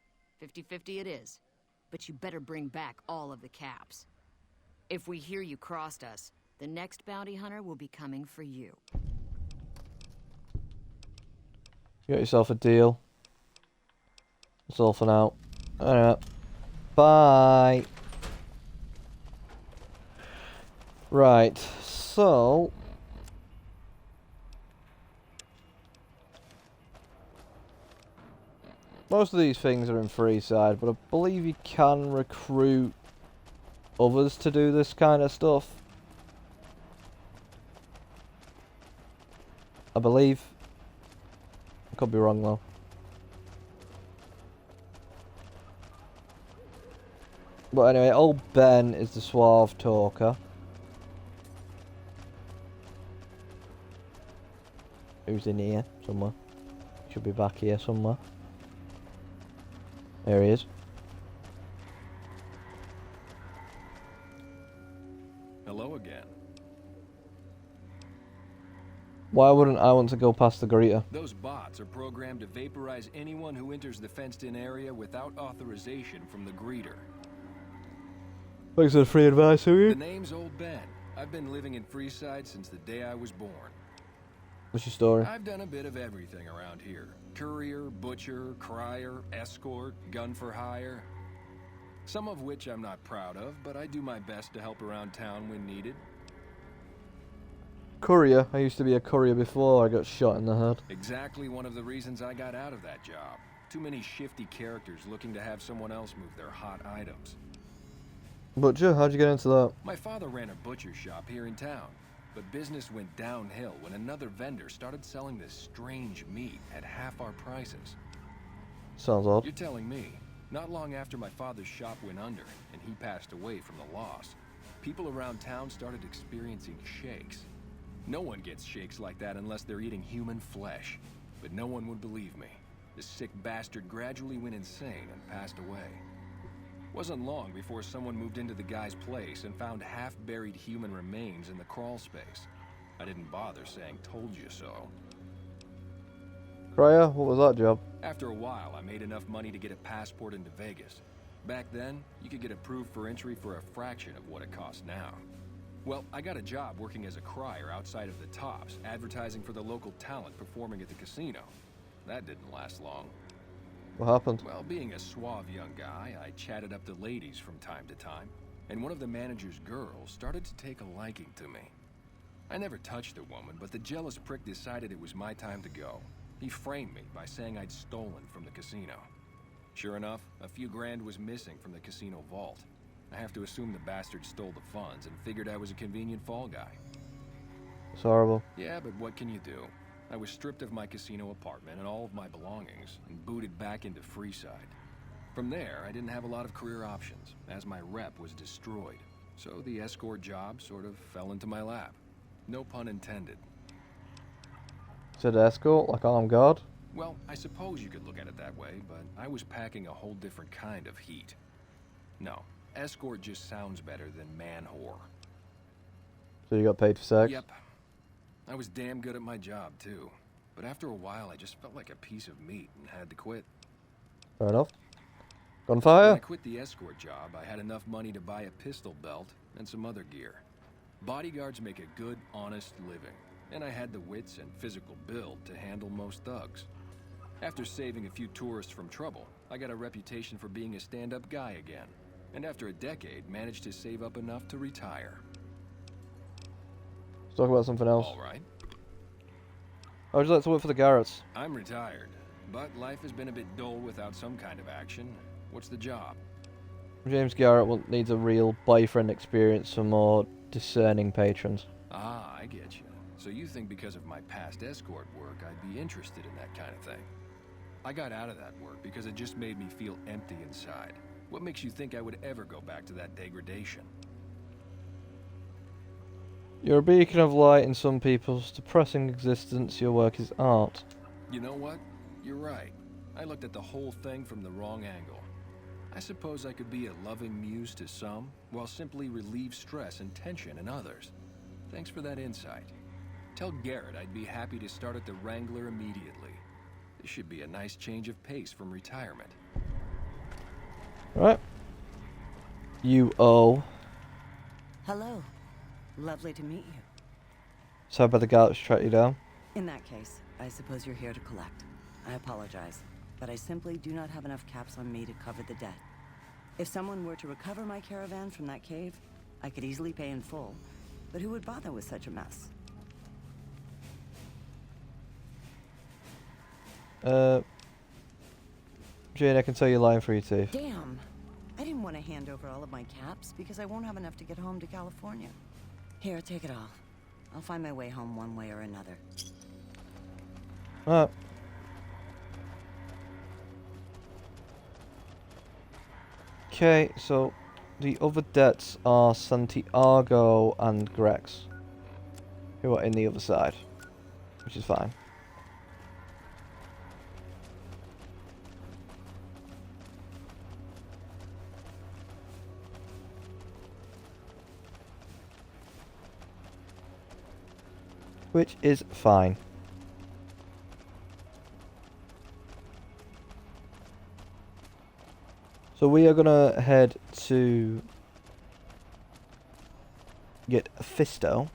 50-50 it is. But you better bring back all of the caps. If we hear you crossed us, the next bounty hunter will be coming for you. You got yourself a deal. That's all for now. Alright. Bye. Right, so... most of these things are in Freeside, but I believe you can recruit others to do this kind of stuff. I believe. I could be wrong though. But anyway, old Ben is the suave talker. Who's in here somewhere? Should be back here somewhere. There he is. Hello again. Why wouldn't I want to go past the greeter? Those bots are programmed to vaporize anyone who enters the fenced-in area without authorization from the greeter. Thanks for the free advice, who are you? The name's Old Ben. I've been living in Freeside since the day I was born. What's your story? I've done a bit of everything around here. Courier, butcher, crier, escort, gun for hire. Some of which I'm not proud of, but I do my best to help around town when needed. Courier. I used to be a courier before I got shot in the head. Exactly one of the reasons I got out of that job. Too many shifty characters looking to have someone else move their hot items. Butcher? How'd you get into that? My father ran a butcher shop here in town, but business went downhill when another vendor started selling this strange meat at half our prices. Sounds odd. You're telling me, not long after my father's shop went under and he passed away from the loss, people around town started experiencing shakes. No one gets shakes like that unless they're eating human flesh. but no one would believe me. The sick bastard gradually went insane and passed away. Wasn't long before someone moved into the guy's place and found half-buried human remains in the crawl space. I didn't bother saying "told you so." Crier, what was that job? After a while, I made enough money to get a passport into Vegas. Back then, you could get approved for entry for a fraction of what it costs now. Well, I got a job working as a crier outside of the Tops, advertising for the local talent performing at the casino. That didn't last long. What happened? Well, being a suave young guy, I chatted up the ladies from time to time, and one of the manager's girls started to take a liking to me. I never touched the woman, but the jealous prick decided it was my time to go. He framed me by saying I'd stolen from the casino. Sure enough, a few grand was missing from the casino vault. I have to assume the bastard stole the funds and figured I was a convenient fall guy. It's horrible. Yeah, but what can you do? I was stripped of my casino apartment and all of my belongings and booted back into Freeside. From there, I didn't have a lot of career options, as my rep was destroyed. So the escort job sort of fell into my lap. No pun intended. Said escort, like armed guard? Well, I suppose you could look at it that way, but I was packing a whole different kind of heat. No, escort just sounds better than man whore. So you got paid for sex? Yep. I was damn good at my job, too. But after a while, I just felt like a piece of meat and had to quit. Fair enough. Gunfire? When I quit the escort job, I had enough money to buy a pistol belt and some other gear. Bodyguards make a good, honest living, and I had the wits and physical build to handle most thugs. After saving a few tourists from trouble, I got a reputation for being a stand-up guy again, and after a decade, managed to save up enough to retire. Let's talk about something else. All right. How would you like to work for the Garretts? I'm retired, but life has been a bit dull without some kind of action. What's the job? James Garrett needs a real boyfriend experience for more discerning patrons. Ah, I get you. So you think because of my past escort work, I'd be interested in that kind of thing. I got out of that work because it just made me feel empty inside. What makes you think I would ever go back to that degradation? You're a beacon of light in some people's depressing existence. Your work is art. You know what? You're right. I looked at the whole thing from the wrong angle. I suppose I could be a loving muse to some, while simply relieve stress and tension in others. Thanks for that insight. Tell Garrett I'd be happy to start at the Wrangler immediately. This should be a nice change of pace from retirement. Right. You owe. Hello. Lovely to meet you. So by the Garretts track you down? In that case, I suppose you're here to collect. I apologize, but I simply do not have enough caps on me to cover the debt. If someone were to recover my caravan from that cave, I could easily pay in full, but who would bother with such a mess? Jane, I can tell you're lying through your teeth. Damn. I didn't want to hand over all of my caps because I won't have enough to get home to California. Here, take it all. I'll find my way home one way or another. Alright. Okay, so the other debts are Santiago and Grex, who are in the other side, which is fine. Which is fine. So we are gonna head to get Fisto,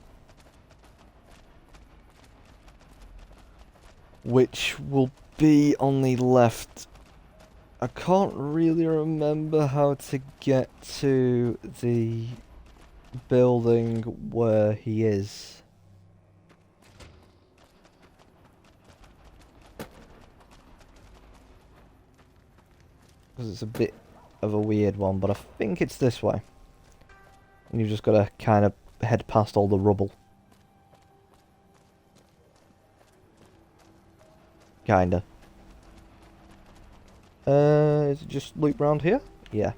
which will be on the left. I can't really remember how to get to the building where he is. Because it's a bit of a weird one, but I think it's this way. And you've just got to kind of head past all the rubble. Kinda. Is it just loop round here? Yeah.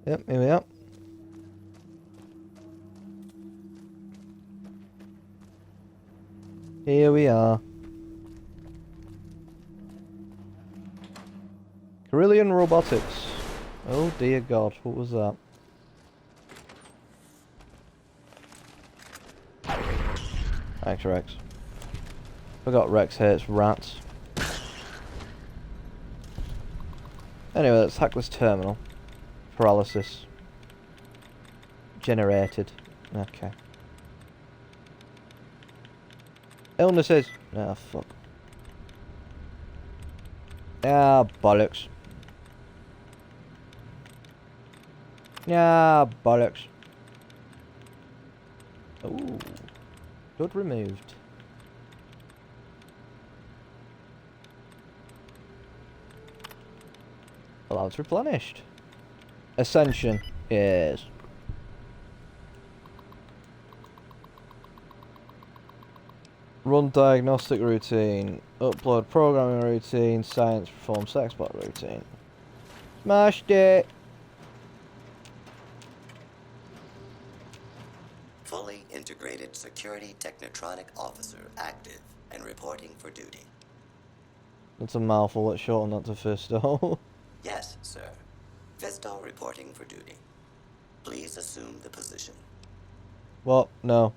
Yep, here we are. Here we are. Carillion Robotics. Oh dear God, what was that? Thanks, Rex. Forgot Rex hates rats. Anyway, let's hack this terminal. Paralysis. Generated. Okay. Illnesses. Ah, fuck. Ah, bollocks. Ah, bollocks. Ooh. Good removed. Allowed replenished. Ascension. Yes. Run diagnostic routine. Upload programming routine. Science perform sexbot routine. Smashed it! Fully integrated security technotronic officer active and reporting for duty. That's a mouthful. Let's shorten that to Fisto. Yes, sir. Fisto reporting for duty. Please assume the position. What? No.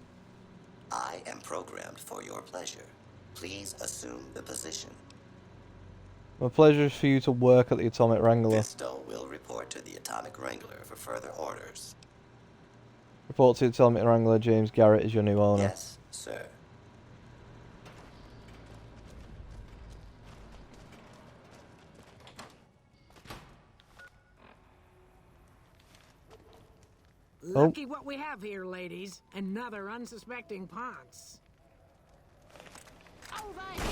I am programmed for your pleasure. Please assume the position. My pleasure is for you to work at the Atomic Wrangler. Fisto will report to the Atomic Wrangler for further orders. Report to the Atomic Wrangler. James Garrett is your new owner. Yes, sir. Lucky what we have here, ladies. Another unsuspecting Ponce. Over here!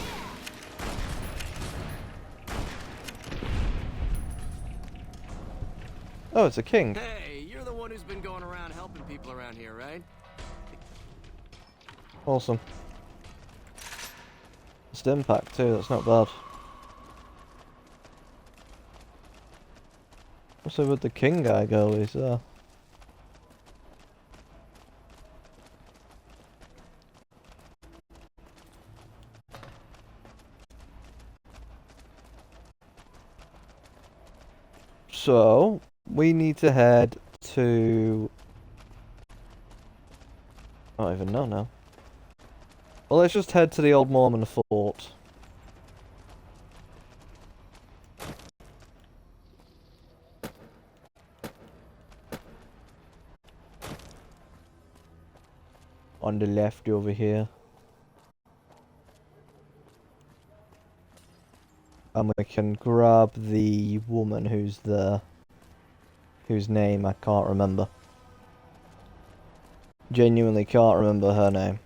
Oh, it's a king. Hey, you're the one who's been going around helping people around here, right? Awesome. Stim pack too, that's not bad. Also, where'd the king guy go? He's there. So, we need to head to... I don't even know now. Well, let's just head to the old Mormon fort. On the left over here. And we can grab the woman who's there. Whose name I can't remember. Genuinely can't remember her name.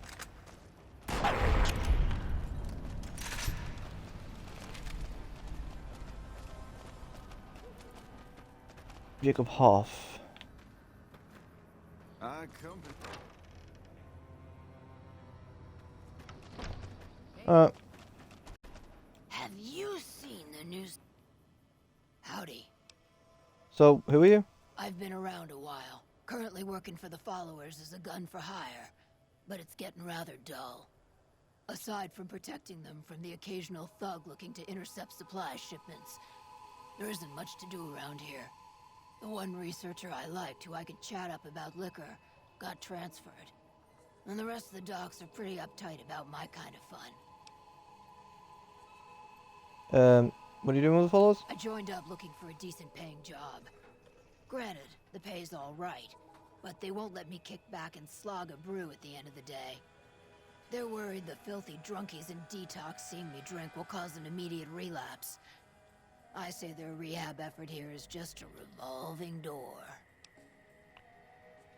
Jacob Hoff. Have you seen the news? Howdy. So, who are you? I've been around a while. Currently working for the followers as a gun for hire. But it's getting rather dull. Aside from protecting them from the occasional thug looking to intercept supply shipments, there isn't much to do around here. The one researcher I liked, who I could chat up about liquor, got transferred. And the rest of the docs are pretty uptight about my kind of fun. What are you doing with the followers? I joined up looking for a decent paying job. Granted, the pay's all right, but they won't let me kick back and slog a brew at the end of the day. They're worried the filthy drunkies in detox seeing me drink will cause an immediate relapse. I say their rehab effort here is just a revolving door.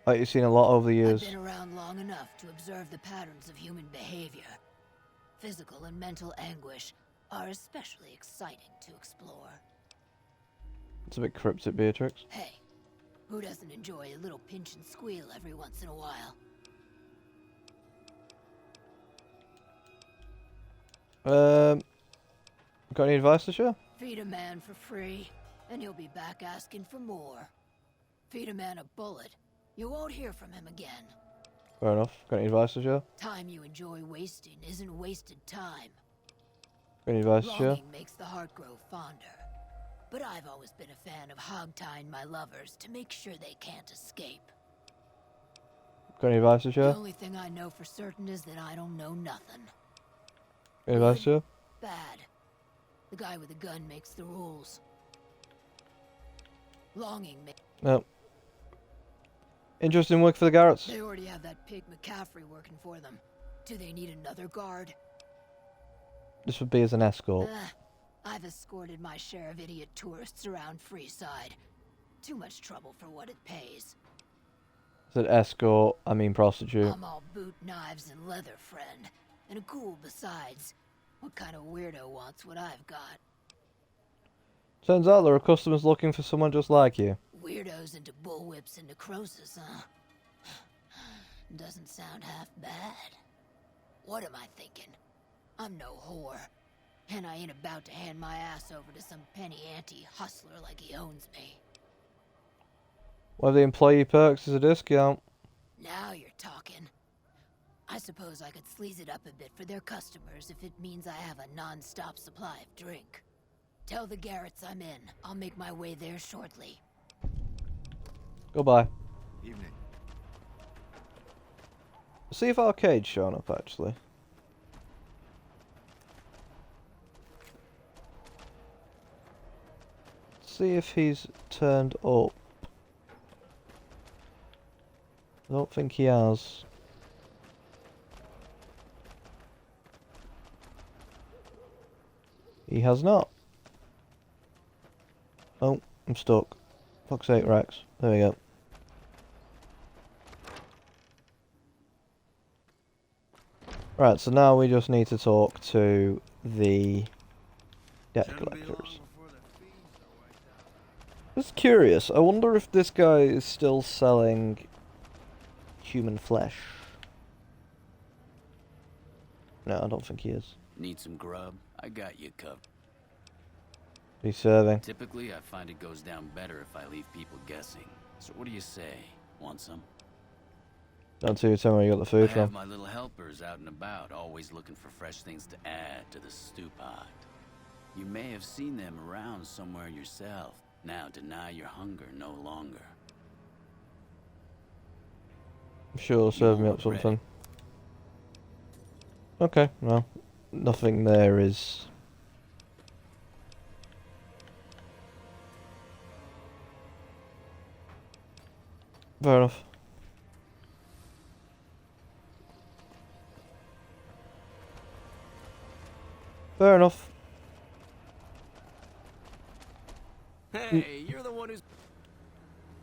Like you've seen a lot over the years. I've been around long enough to observe the patterns of human behavior. Physical and mental anguish are especially exciting to explore. It's a bit cryptic, Beatrix. Hey, who doesn't enjoy a little pinch and squeal every once in a while? Got any advice to share? Feed a man for free, and he'll be back asking for more. Feed a man a bullet. You won't hear from him again. Fair enough. Got any advice to share? Time you enjoy wasting isn't wasted time. Got any advice to share? Longing makes the heart grow fonder. But I've always been a fan of hog-tying my lovers to make sure they can't escape. Got any advice to share? The only thing I know for certain is that I don't know nothing. Got any advice to share? Bad. The guy with the gun makes the rules. Longing makes... No. Interesting work for the Garretts. They already have that pig McCaffrey working for them. Do they need another guard? This would be as an escort. I've escorted my share of idiot tourists around Freeside. Too much trouble for what it pays. Said escort, I mean prostitute. I'm all boot, knives, and leather, friend. And a ghoul besides. What kind of weirdo wants what I've got? Turns out there are customers looking for someone just like you. Weirdos into bullwhips and necrosis, huh? Doesn't sound half bad. What am I thinking? I'm no whore. And I ain't about to hand my ass over to some penny ante hustler like he owns me. One of the employee perks is a discount. Now you're talking. I suppose I could sleaze it up a bit for their customers if it means I have a non-stop supply of drink. Tell the Garretts I'm in. I'll make my way there shortly. Goodbye. Evening. See if Arcade's shown up, actually. See if he's turned up. I don't think he has. He has not. Oh, I'm stuck. Fuck's sake, Rex. There we go. Right, so now we just need to talk to the debt collectors. Just curious, I wonder if this guy is still selling human flesh. No, I don't think he is. Need some grub? I got you covered. He's serving. Typically, I find it goes down better if I leave people guessing. So what do you say? Want some? Don't tell me where you got the food I have from. my little helpers out and about, always looking for fresh things to add to the stew pot. You may have seen them around somewhere yourself. Now deny your hunger no longer. I'm sure, serve me up something. Okay, well, nothing there is... Fair enough. Fair enough. Hey, you're the one who's...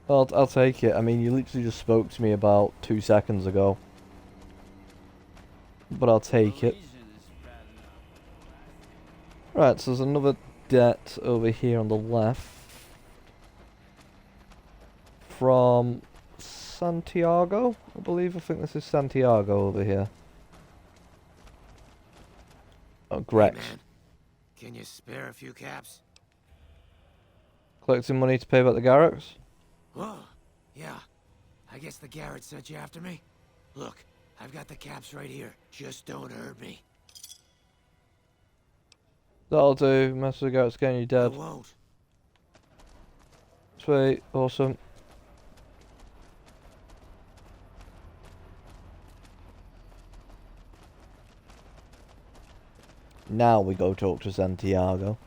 I'll take it. I mean, you literally just spoke to me about 2 seconds ago. But I'll take it. Right, so there's another debt over here on the left. From Santiago, I believe. I think this is Santiago over here. Oh, Grex. Hey man, can you spare a few caps? Collecting money to pay back the Garretts? Whoa, yeah. I guess the Garrett sent you after me? Look, I've got the caps right here. Just don't hurt me. That'll do. Mess with the Garretts again, you're dead. I won't. Sweet, awesome. Now we go talk to Santiago.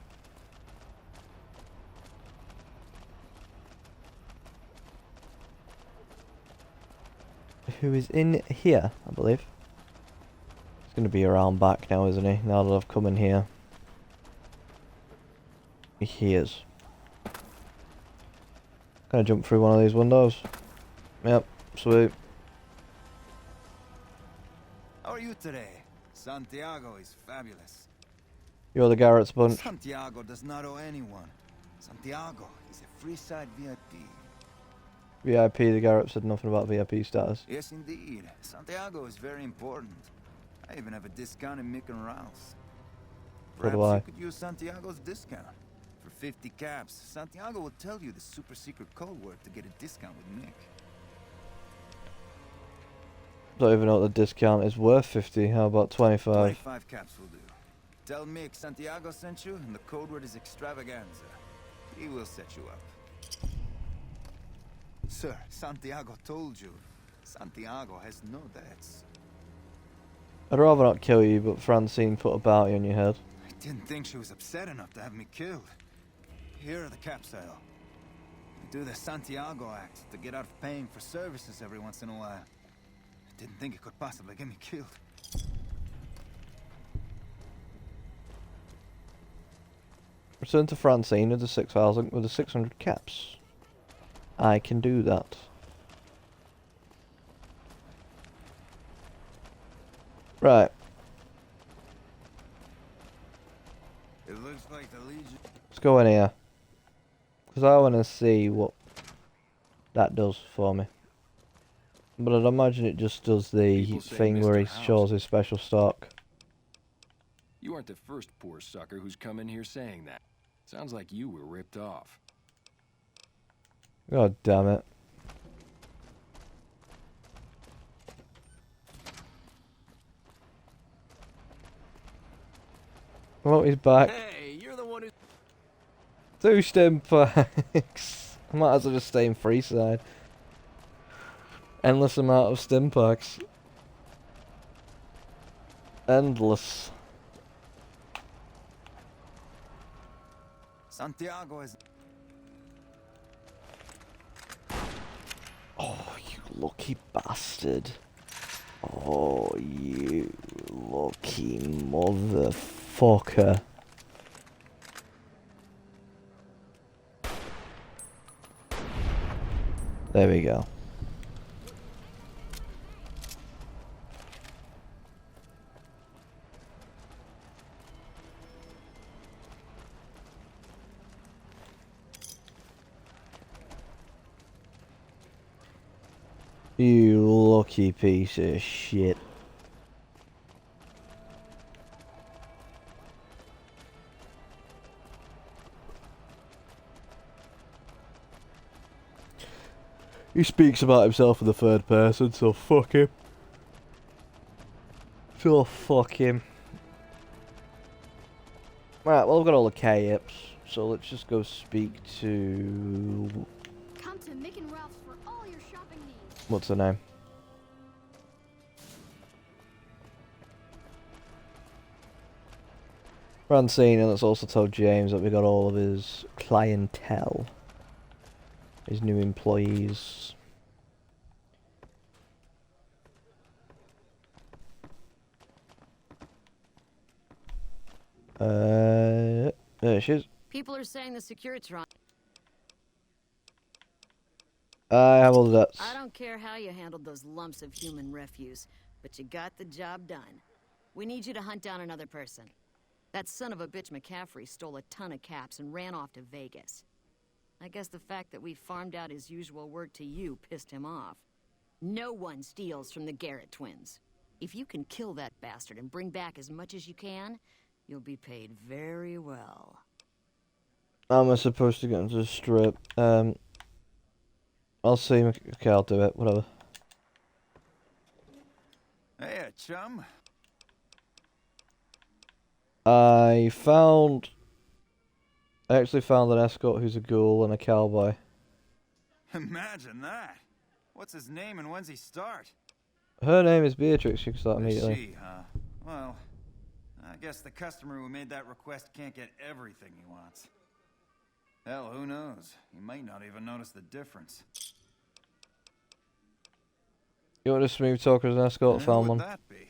Who is in here, I believe. He's going to be around back now, isn't he? Now that I've come in here. He is. Can I jump through one of these windows? Yep, sweet. How are you today? Santiago is fabulous. You're the Garrett's bunch. Santiago does not owe anyone. Santiago is a Freeside VIP. VIP, the Garrett said nothing about VIP status. Yes, indeed. Santiago is very important. I even have a discount in Mick and Rouse. So do Perhaps I. you could use Santiago's discount. For 50 caps, Santiago will tell you the super secret code word to get a discount with Mick. Don't even know what the discount is worth. 50. How about 25? 25 caps will do. Tell Mick Santiago sent you, and the code word is extravaganza. He will set you up. Sir, Santiago told you. Santiago has no debts. I'd rather not kill you, but Francine put a bounty on your head. I didn't think she was upset enough to have me killed. Here are the caps, Sale. We do the Santiago Act to get out of paying for services every once in a while. I didn't think it could possibly get me killed. Return to Francine with the 6,000 with the 600 caps. I can do that. Right. It looks like the Legion. Let's go in here. Because I want to see what that does for me. But I'd imagine it just does the thing where he shows his special stock. You aren't the first poor sucker who's come in here saying that. Sounds like you were ripped off. God damn it. Oh, he's back. Hey, you're the one who... 2 stim packs. I might as well just stay in Freeside. Endless amount of stim packs. Endless. Santiago is... Oh, you lucky bastard. Oh, you lucky motherfucker. There we go. You lucky piece of shit. He speaks about himself in the third person, so fuck him. So fuck him. Right, well, I've got all the K-ips, so let's just go speak to... Come to Mick and Ralph's for all your shopping needs. What's her name? Francine, and let's also tell James that we got all of his clientele. His new employees. There she is. People are saying the Securitron... I have all the debts. I don't care how you handled those lumps of human refuse, but you got the job done. We need you to hunt down another person. That son of a bitch McCaffrey stole a ton of caps and ran off to Vegas. I guess the fact that we farmed out his usual work to you pissed him off. No one steals from the Garrett twins. If you can kill that bastard and bring back as much as you can, you'll be paid very well. How am I supposed to get into the strip? I'll see. Okay, I'll do it. Whatever. Hey, chum. I actually found an escort who's a ghoul and a cowboy. Imagine that. What's his name and when's he start? Her name is Beatrix. You can start Is immediately. she, huh? Well, I guess the customer who made that request can't get everything he wants. Hell, who knows? He might not even notice the difference. You want a smooth talker as an escort? Who Found would one. that be?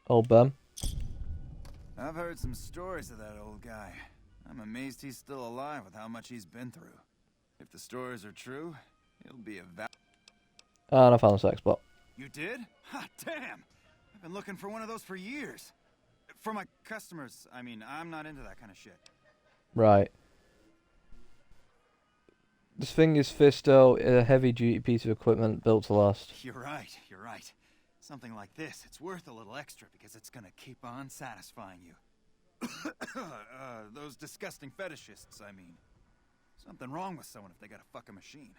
Old Ben. I've heard some stories of that old guy. I'm amazed he's still alive with how much he's been through. If the stories are true, he'll be a And I found a sex bot. You did? Ha, damn! I've been looking for one of those for years. For my customers, I mean, I'm not into that kind of shit. Right. This thing is Fisto, a heavy-duty piece of equipment built to last. You're right, you're right. Something like this, it's worth a little extra because it's gonna keep on satisfying you. Those disgusting fetishists, I mean. Something wrong with someone if they got a fucking machine.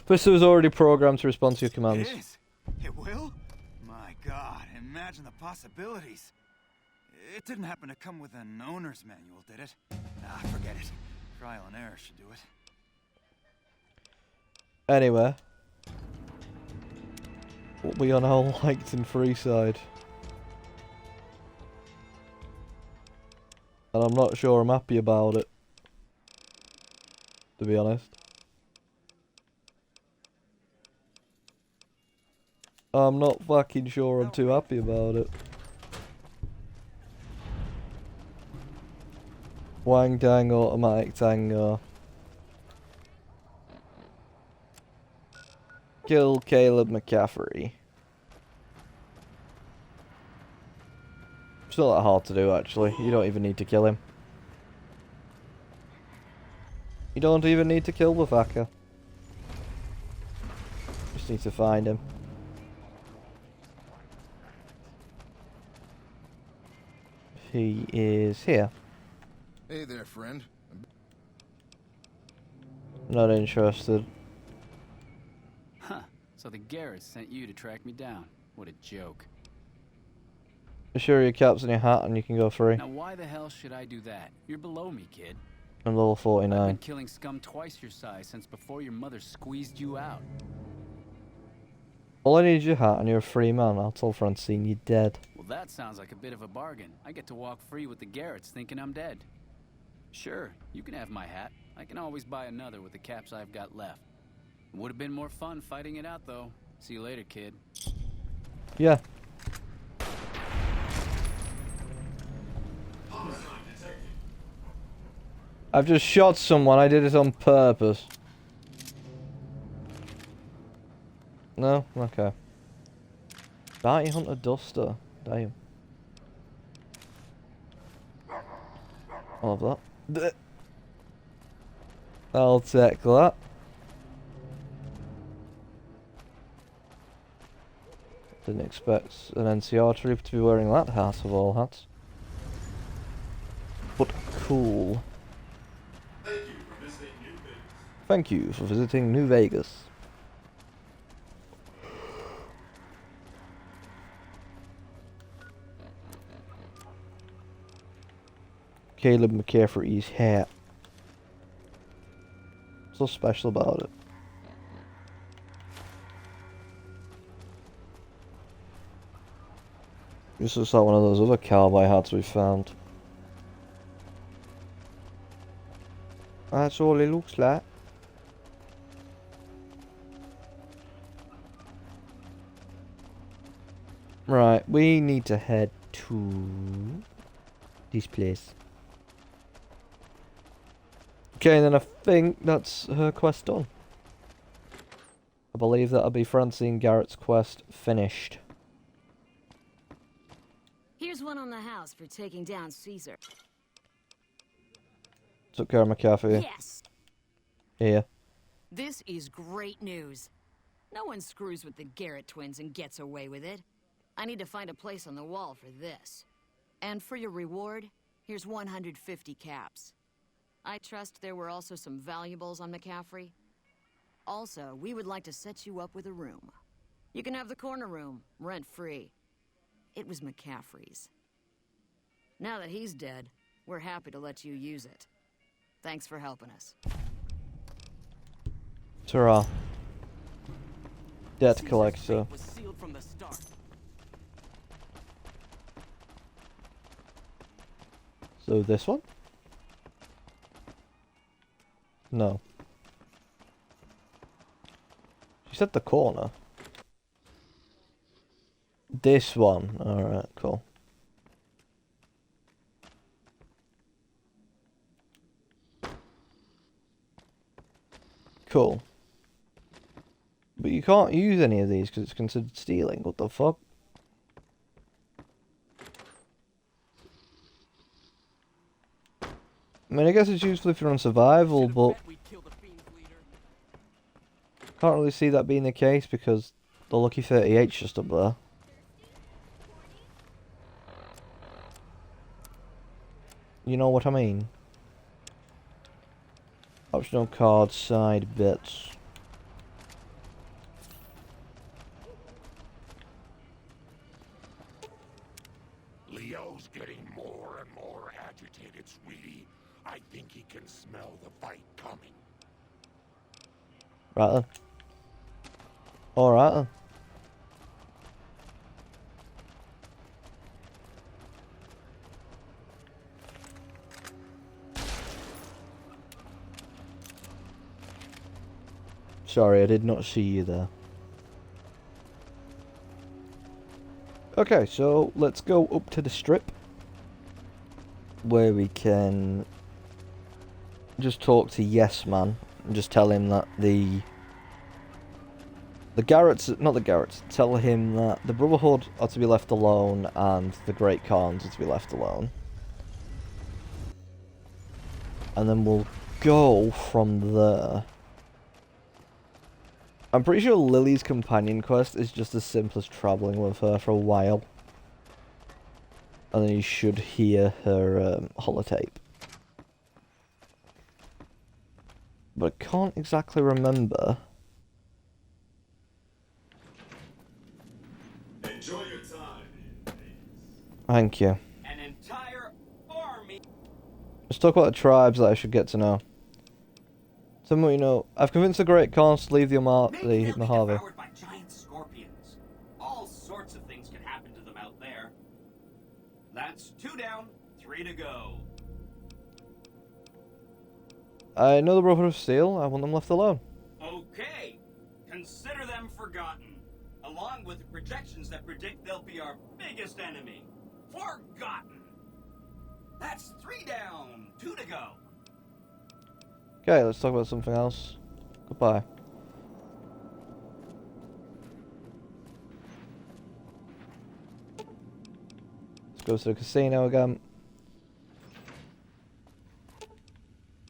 This was already programmed to respond to your commands. It is? It will? My god, imagine the possibilities. It didn't happen to come with an owner's manual, did it? Nah, forget it. Trial and error should do it. Anyway. We are now liked in Freeside. And I'm not sure I'm happy about it. To be honest. I'm not fucking sure I'm too happy about it. Wang Dang automatic tango. Kill Caleb McCaffrey. It's not that hard to do actually. You don't even need to kill him. You don't even need to kill the fucker. Just need to find him. He is here. Hey there, friend. Not interested. Huh. So the Garretts sent you to track me down. What a joke. Assure your caps in your hat and you can go free. Now why the hell should I do that? You're below me, kid. I'm level I've 49. been killing scum twice your size since before your mother squeezed you out. All I need is your hat and you're a free man. I'll tell Francine you're dead. Well, that sounds like a bit of a bargain. I get to walk free with the Garretts thinking I'm dead. Sure, you can have my hat. I can always buy another with the caps I've got left. It would have been more fun fighting it out, though. See you later, kid. Yeah. I've just shot someone. I did it on purpose. No? Okay. Bounty Hunter Duster. Damn. I love that. I'll take that. Didn't expect an NCR troop to be wearing that hat of all hats. But cool. Thank you for visiting New Vegas. Caleb McCaffrey's hat. What's so special about it? This looks like one of those other cowboy hats we found. That's all it looks like. Right, we need to head to this place. Okay, then I think that's her quest done. I believe that'll be Francine Garrett's quest finished. Here's one on the house for taking down Caesar. Took care of McCaffrey. Yes! Here. This is great news. No one screws with the Garrett twins and gets away with it. I need to find a place on the wall for this. And for your reward, here's 150 caps. I trust there were also some valuables on McCaffrey. Also, we would like to set you up with a room. You can have the corner room, rent-free. It was McCaffrey's. Now that he's dead, we're happy to let you use it. Thanks for helping us. Ta-ra. Debt collector. Was sealed from the start. So this one? No. She said the corner. This one. Alright, cool. Cool. But you can't use any of these because it's considered stealing. What the fuck? I mean, I guess it's useful if you're on survival, but can't really see that being the case because the Lucky 38's just up there. You know what I mean? Optional card side bits. Leo's getting more and more agitated, sweetie. I think he can smell the fight coming. Right then. Alright then. Sorry, I did not see you there. Okay, so let's go up to the strip where we can just talk to Yes Man and just tell him that the Garretts, not the Garretts, tell him that the Brotherhood are to be left alone and the Great Khans are to be left alone. And then we'll go from there. I'm pretty sure Lily's companion quest is just as simple as travelling with her for a while. And then you should hear her holotape. But I can't exactly remember. Enjoy your time. Thank you. An entire army. Let's talk about the tribes that I should get to know. Tell me what you know. I've convinced the Great Khans to leave the Mojave. Devoured by giant scorpions. All sorts of things can happen to them out there. That's 2 down, 3 to go. I know the Brotherhood of Steel. I want them left alone. Okay, consider them forgotten, along with the projections that predict they'll be our biggest enemy. Forgotten. That's 3 down, 2 to go. Okay, let's talk about something else. Goodbye. Let's go to the casino again.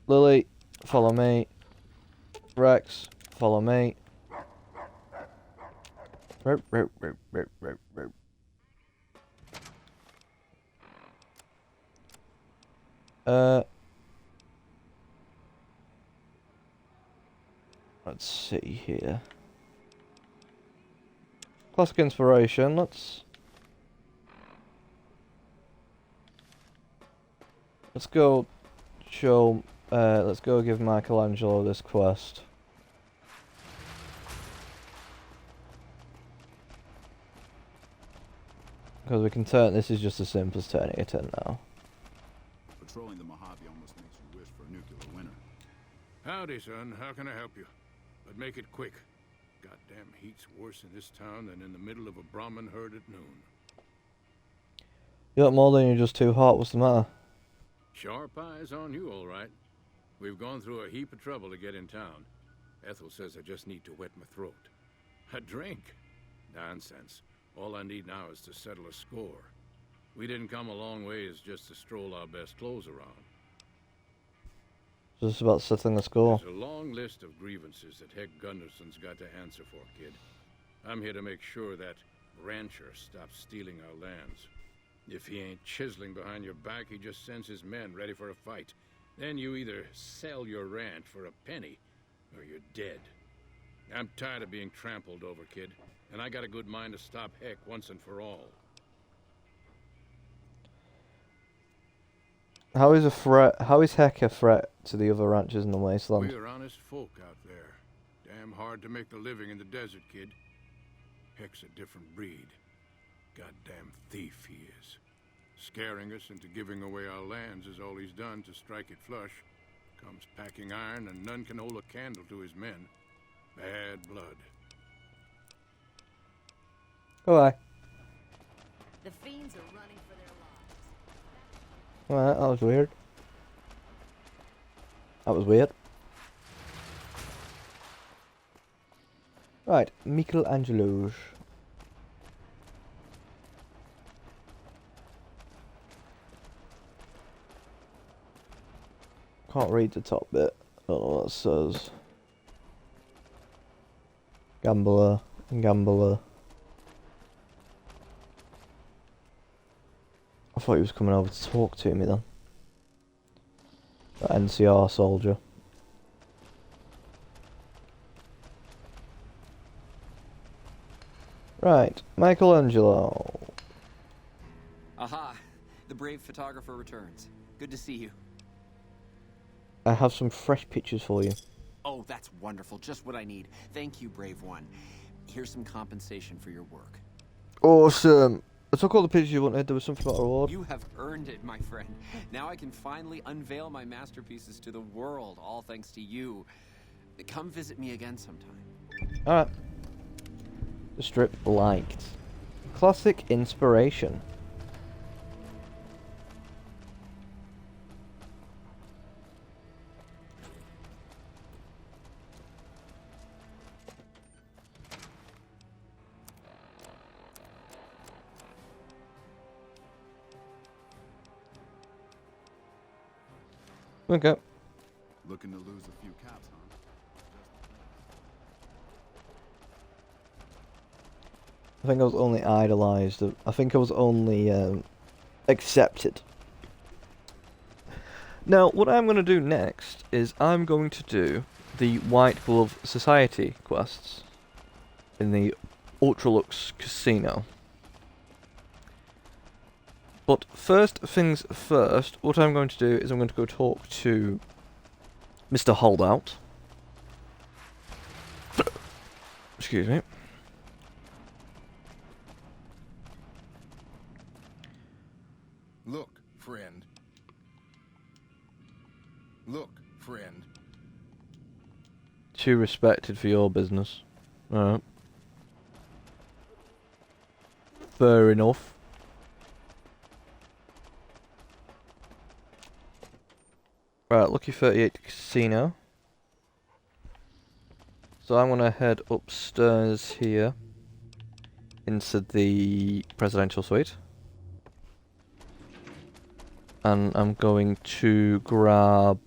Lily, follow me. Rex, follow me. Let's see here. Classic inspiration, let's go show, let's go give Michelangelo this quest. Because we can turn, this is just as simple as turning it in now. Patrolling the Mojave almost makes you wish for a nuclear winter. Howdy, son. How can I help you? But make it quick. Goddamn heat's worse in this town than in the middle of a Brahmin herd at noon. You look more than you're just too hot, what's the matter? Sharp eyes on you, all right. We've gone through a heap of trouble to get in town. Ethel says I just need to wet my throat. A drink? Nonsense. All I need now is to settle a score. We didn't come a long ways just to stroll our best clothes around. Just about settling the score. There's a long list of grievances that Heck Gunderson's got to answer for, kid. I'm here to make sure that rancher stops stealing our lands. If he ain't chiseling behind your back, he just sends his men ready for a fight. Then you either sell your ranch for a penny, or you're dead. I'm tired of being trampled over, kid, and I got a good mind to stop Heck once and for all. How is Heck a threat to the other ranchers in the wasteland? We're honest folk out there. Damn hard to make a living in the desert, kid. Heck's a different breed. Goddamn thief he is. Scaring us into giving away our lands is all he's done to strike it flush. Comes packing iron and none can hold a candle to his men. Bad blood. Goodbye. The fiends are running for their lives. Alright, that was weird. That was weird. Right, Michelangelo's. Can't read the top bit. I don't know what it says. Gambler, gambler. I thought he was coming over to talk to me then. NCR soldier. Right, Michelangelo. Aha! The brave photographer returns. Good to see you. I have some fresh pictures for you. Oh, that's wonderful. Just what I need. Thank you, brave one. Here's some compensation for your work. Awesome. I took all the pictures you wanted. There was something about a reward. You have earned it, my friend. Now I can finally unveil my masterpieces to the world, all thanks to you. Come visit me again sometime. Alright. The strip liked. Classic inspiration. Okay. Looking to lose a few caps, huh? I think I was only idolized. I think I was only accepted. Now, what I'm going to do next is I'm going to do the White Glove Society quests in the Ultralux Casino. But first things first, what I'm going to do is I'm going to go talk to Mr. Holdout. Excuse me. Look, friend. Look, friend. Too respected for your business. Alright. Fair enough. Right, Lucky 38 Casino. So I'm gonna head upstairs here into the presidential suite. And I'm going to grab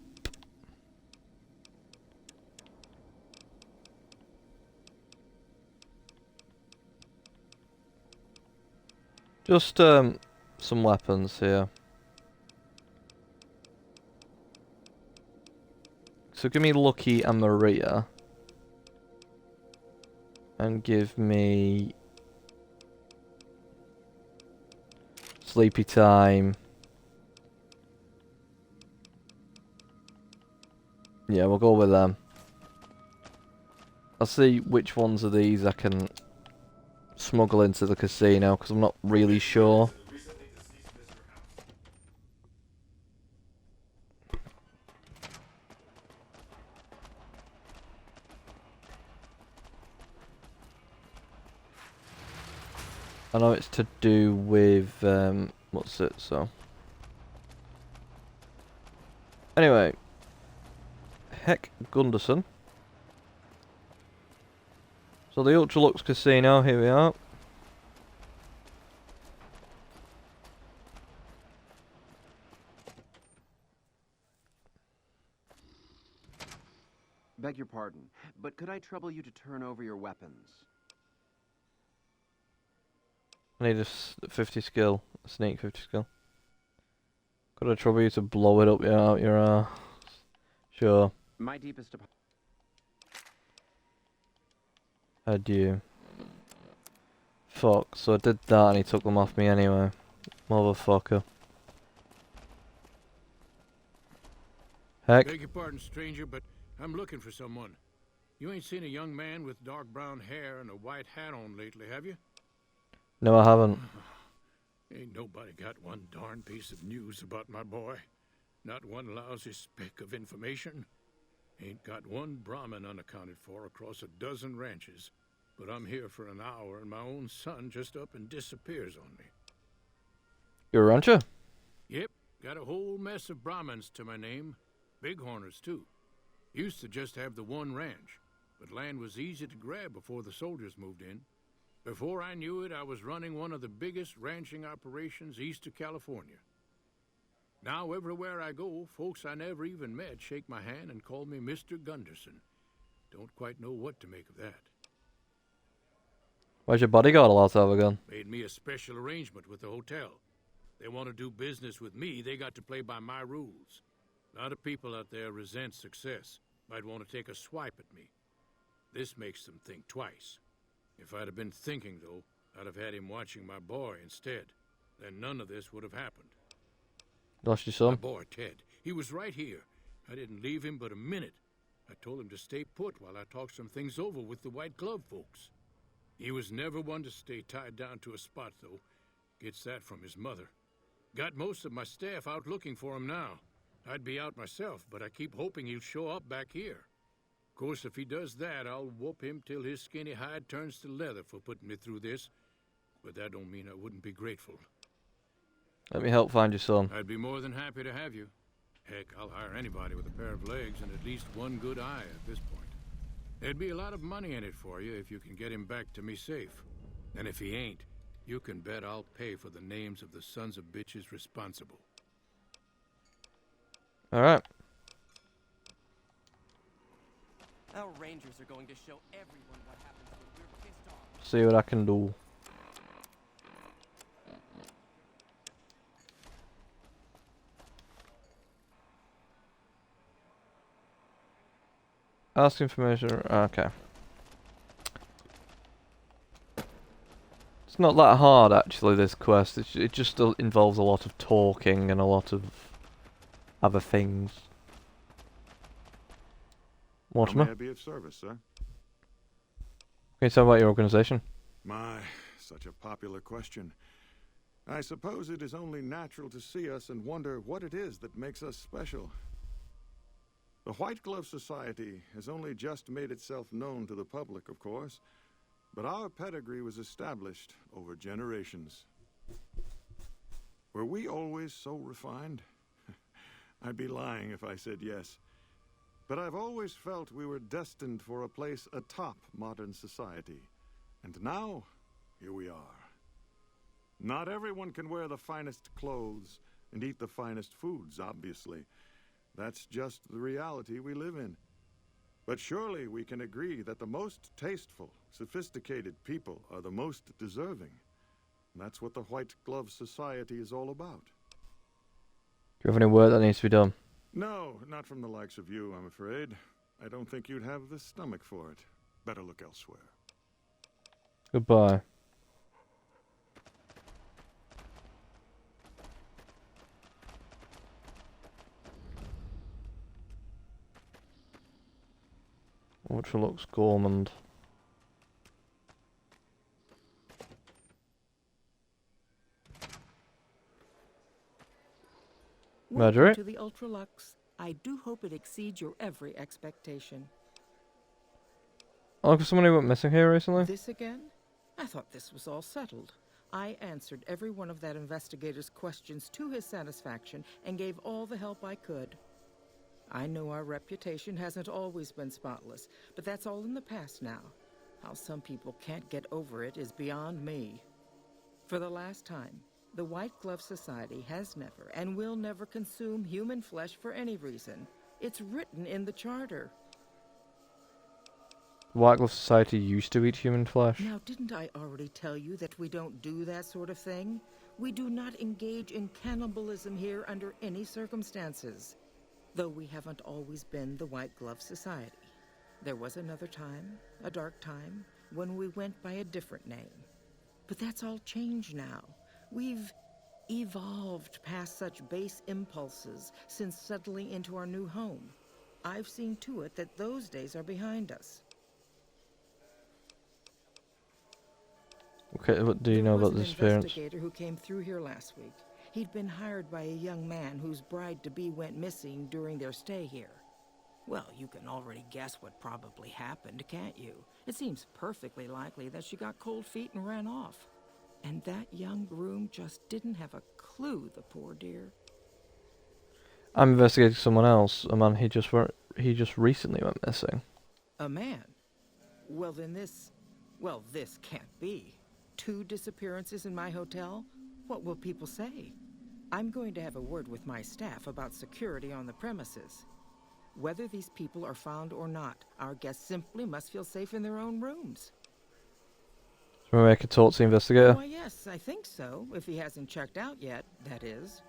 just some weapons here. So give me Lucky and Maria. And give me Sleepy Time. Yeah, we'll go with them. I'll see which ones of these I can smuggle into the casino, because I'm not really sure. I know it's to do with, what's it, so. Anyway. Heck Gunderson. So the Ultralux Casino, here we are. Beg your pardon, but could I trouble you to turn over your weapons? I need a 50 skill, a sneak 50 skill. Could I trouble you to blow it up your Sure. My deepest Adieu. Fuck, so I did that and he took them off me anyway. Motherfucker. Heck. Beg your pardon, stranger, but I'm looking for someone. You ain't seen a young man with dark brown hair and a white hat on lately, have you? No, I haven't. Ain't nobody got one darn piece of news about my boy. Not one lousy speck of information. Ain't got one Brahmin unaccounted for across a dozen ranches. But I'm here for an hour and my own son just up and disappears on me. You're a rancher? Yep, got a whole mess of Brahmins to my name. Bighorners, too. Used to just have the one ranch, but land was easy to grab before the soldiers moved in. Before I knew it, I was running one of the biggest ranching operations east of California. Now, everywhere I go, folks I never even met shake my hand and call me Mr. Gunderson. Don't quite know what to make of that. Where's your bodyguard allowed to have a gun? Made me a special arrangement with the hotel. They want to do business with me, they got to play by my rules. A lot of people out there resent success. Might want to take a swipe at me. This makes them think twice. If I'd have been thinking, though, I'd have had him watching my boy instead. Then none of this would have happened. Lost your son? My boy, Ted. He was right here. I didn't leave him but a minute. I told him to stay put while I talked some things over with the White Glove folks. He was never one to stay tied down to a spot, though. Gets that from his mother. Got most of my staff out looking for him now. I'd be out myself, but I keep hoping he'll show up back here. Of course, if he does that, I'll whoop him till his skinny hide turns to leather for putting me through this. But that don't mean I wouldn't be grateful. Let me help find your son. I'd be more than happy to have you. Heck, I'll hire anybody with a pair of legs and at least one good eye at this point. There'd be a lot of money in it for you if you can get him back to me safe. And if he ain't, you can bet I'll pay for the names of the sons of bitches responsible. Alright. Our rangers are going to show everyone what happens when we're pissed off. See what I can do. Ask information. Okay. It's not that hard, actually, this quest. It just still involves a lot of talking and a lot of other things. Mortimer? How may I be of service, sir? Can you tell me about your organization? My, such a popular question. I suppose it is only natural to see us and wonder what it is that makes us special. The White Glove Society has only just made itself known to the public, of course, but our pedigree was established over generations. Were we always so refined? I'd be lying if I said yes. But I've always felt we were destined for a place atop modern society. And now, here we are. Not everyone can wear the finest clothes and eat the finest foods, obviously. That's just the reality we live in. But surely we can agree that the most tasteful, sophisticated people are the most deserving. And that's what the White Glove Society is all about. Do you have any work that needs to be done? No, not from the likes of you, I'm afraid. I don't think you'd have the stomach for it. Better look elsewhere. Goodbye. Which looks gourmand. Murder Welcome it? to the Ultralux. I do hope it exceeds your every expectation. Oh, look, someone who went missing here recently. This again? I thought this was all settled. I answered every one of that investigator's questions to his satisfaction and gave all the help I could. I know our reputation hasn't always been spotless, but that's all in the past now. How some people can't get over it is beyond me. For the last time, the White Glove Society has never and will never consume human flesh for any reason. It's written in the charter. White Glove Society used to eat human flesh. Now, didn't I already tell you that we don't do that sort of thing? We do not engage in cannibalism here under any circumstances. Though we haven't always been the White Glove Society. There was another time, a dark time, when we went by a different name. But that's all changed now. We've evolved past such base impulses since settling into our new home. I've seen to it that those days are behind us. Okay, what do you know about the There was an disappearance? investigator who came through here last week. He'd been hired by a young man whose bride-to-be went missing during their stay here. Well, you can already guess what probably happened, can't you? It seems perfectly likely that she got cold feet and ran off. And that young groom just didn't have a clue, the poor dear. I'm investigating someone else. A man he just recently went missing. A man? Well, then this can't be. 2 disappearances in my hotel? What will people say? I'm going to have a word with my staff about security on the premises. Whether these people are found or not, our guests simply must feel safe in their own rooms. So maybe I could talk to the investigator? Why, yes, I think so. If he hasn't checked out yet, that is.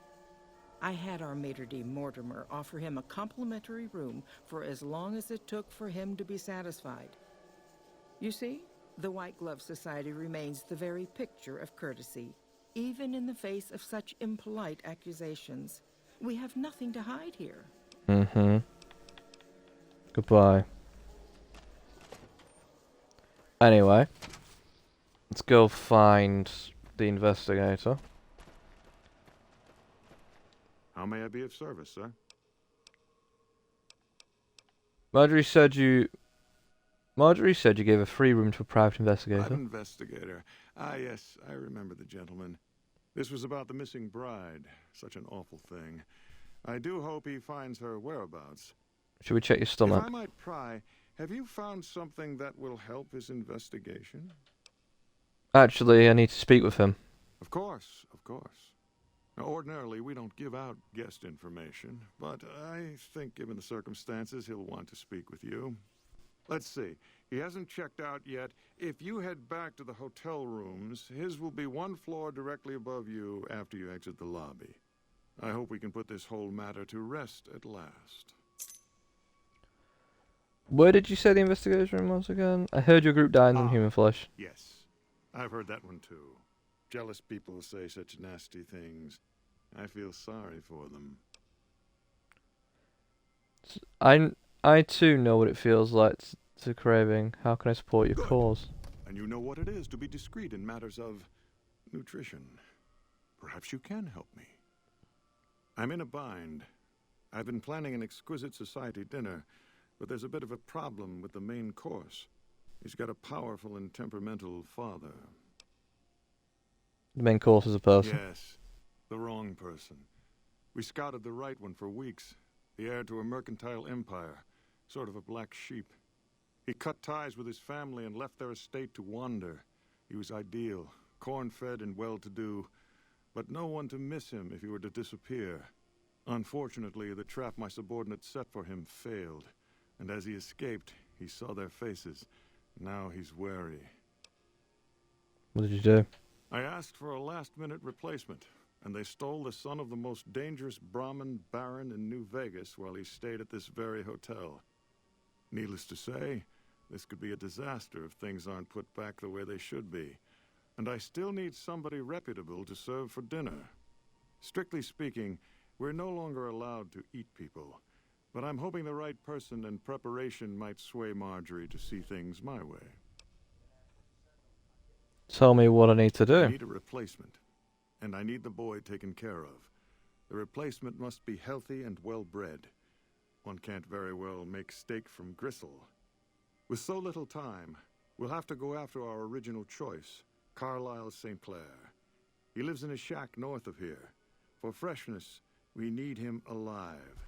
I had our maitre d' Mortimer offer him a complimentary room for as long as it took for him to be satisfied. You see, the White Glove Society remains the very picture of courtesy, even in the face of such impolite accusations. We have nothing to hide here. Mm-hmm. Goodbye. Anyway, let's go find the investigator. How may I be of service, sir? Marjorie said you gave a free room to a private investigator. Private investigator. Ah, yes, I remember the gentleman. This was about the missing bride. Such an awful thing. I do hope he finds her whereabouts. Should we check your stomach? If I might pry, have you found something that will help his investigation? Actually, I need to speak with him. Of course, of course. Now, ordinarily, we don't give out guest information, but I think given the circumstances, he'll want to speak with you. Let's see. He hasn't checked out yet. If you head back to the hotel rooms, his will be one floor directly above you after you exit the lobby. I hope we can put this whole matter to rest at last. Where did you say the investigator's room was again? I heard your group dined in human flesh. Yes, I've heard that one too. Jealous people say such nasty things. I feel sorry for them. I too know what it feels like to craving. How can I support your cause? And you know what it is to be discreet in matters of nutrition. Perhaps you can help me. I'm in a bind. I've been planning an exquisite society dinner, but there's a bit of a problem with the main course. He's got a powerful and temperamental father. The main course is a person. Yes, the wrong person. We scouted the right one for weeks. The heir to a mercantile empire, sort of a black sheep. He cut ties with his family and left their estate to wander. He was ideal, corn-fed and well-to-do, but no one to miss him if he were to disappear. Unfortunately, the trap my subordinates set for him failed, and as he escaped, he saw their faces. Now he's wary. What did you do? I asked for a last-minute replacement, and they stole the son of the most dangerous Brahmin baron in New Vegas while he stayed at this very hotel. Needless to say, this could be a disaster if things aren't put back the way they should be. And I still need somebody reputable to serve for dinner. Strictly speaking, we're no longer allowed to eat people, but I'm hoping the right person and preparation might sway Marjorie to see things my way. Tell me what I need to do. I need a replacement, and I need the boy taken care of. The replacement must be healthy and well-bred. One can't very well make steak from gristle. With so little time, we'll have to go after our original choice, Carlisle St. Clair. He lives in a shack north of here. For freshness, we need him alive.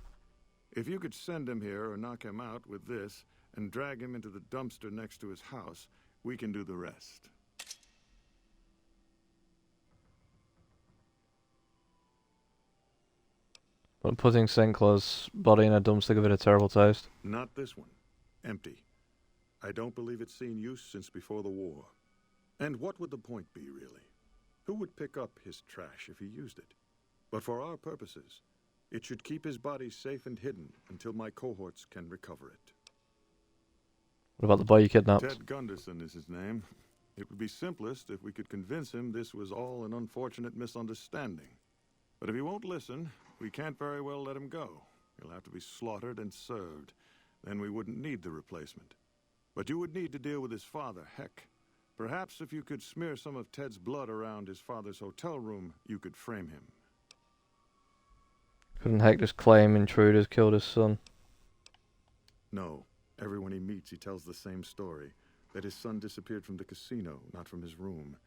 If you could send him here or knock him out with this and drag him into the dumpster next to his house, we can do the rest. But putting St. Clair's body in a dumpster give it a terrible taste. Not this one. Empty. I don't believe it's seen use since before the war. And what would the point be, really? Who would pick up his trash if he used it? But for our purposes, it should keep his body safe and hidden until my cohorts can recover it. What about the boy you kidnapped? Ted Gunderson is his name. It would be simplest if we could convince him this was all an unfortunate misunderstanding. But if he won't listen, we can't very well let him go. He'll have to be slaughtered and served. Then we wouldn't need the replacement. But you would need to deal with his father, Heck. Perhaps if you could smear some of Ted's blood around his father's hotel room, you could frame him. Couldn't Heck just claim intruders killed his son? No. Everyone he meets, he tells the same story. That his son disappeared from the casino, not from his room.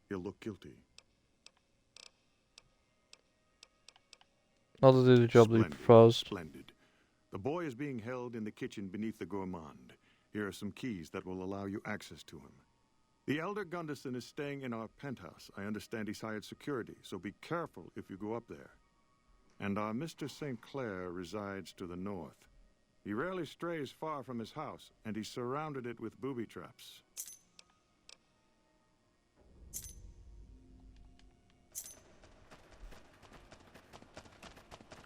He'll look guilty. I'll do the job that you proposed. Splendid. The boy is being held in the kitchen beneath the gourmand. Here are some keys that will allow you access to him. The elder Gunderson is staying in our penthouse. I understand he's hired security, so be careful if you go up there. And our Mr. St. Clair resides to the north. He rarely strays far from his house, and he's surrounded it with booby traps.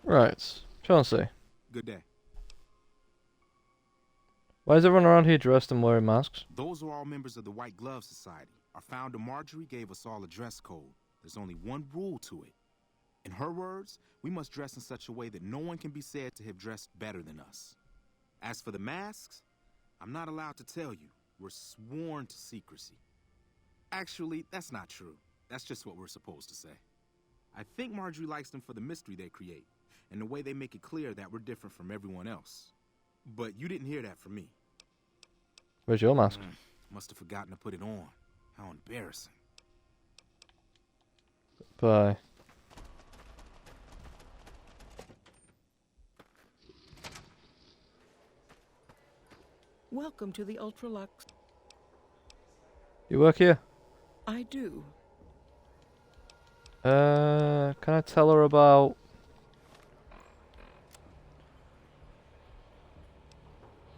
Right. Chauncey. Good day. Why is everyone around here dressed and wearing masks? Those are all members of the White Glove Society. Our founder Marjorie gave us all a dress code. There's only one rule to it. In her words, we must dress in such a way that no one can be said to have dressed better than us. As for the masks, I'm not allowed to tell you. We're sworn to secrecy. Actually, that's not true. That's just what we're supposed to say. I think Marjorie likes them for the mystery they create, and the way they make it clear that we're different from everyone else. But you didn't hear that from me. Where's your mask? Must have forgotten to put it on. How embarrassing. Bye. Welcome to the Ultralux. You work here? I do. Can I tell her about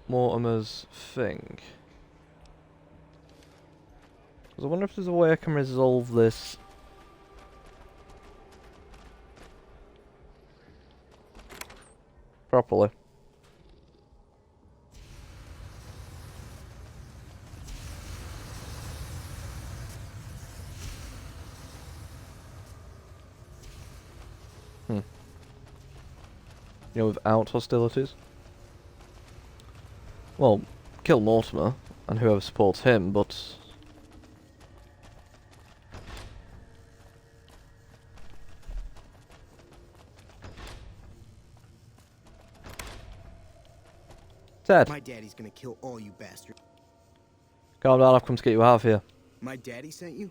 Mortimer's thing? 'Cause I wonder if there's a way I can resolve this. Properly. You know, without hostilities. Well, kill Mortimer and whoever supports him, but Ted. My daddy's gonna kill all you bastards. Calm down, I've come to get you out of here. My daddy sent you?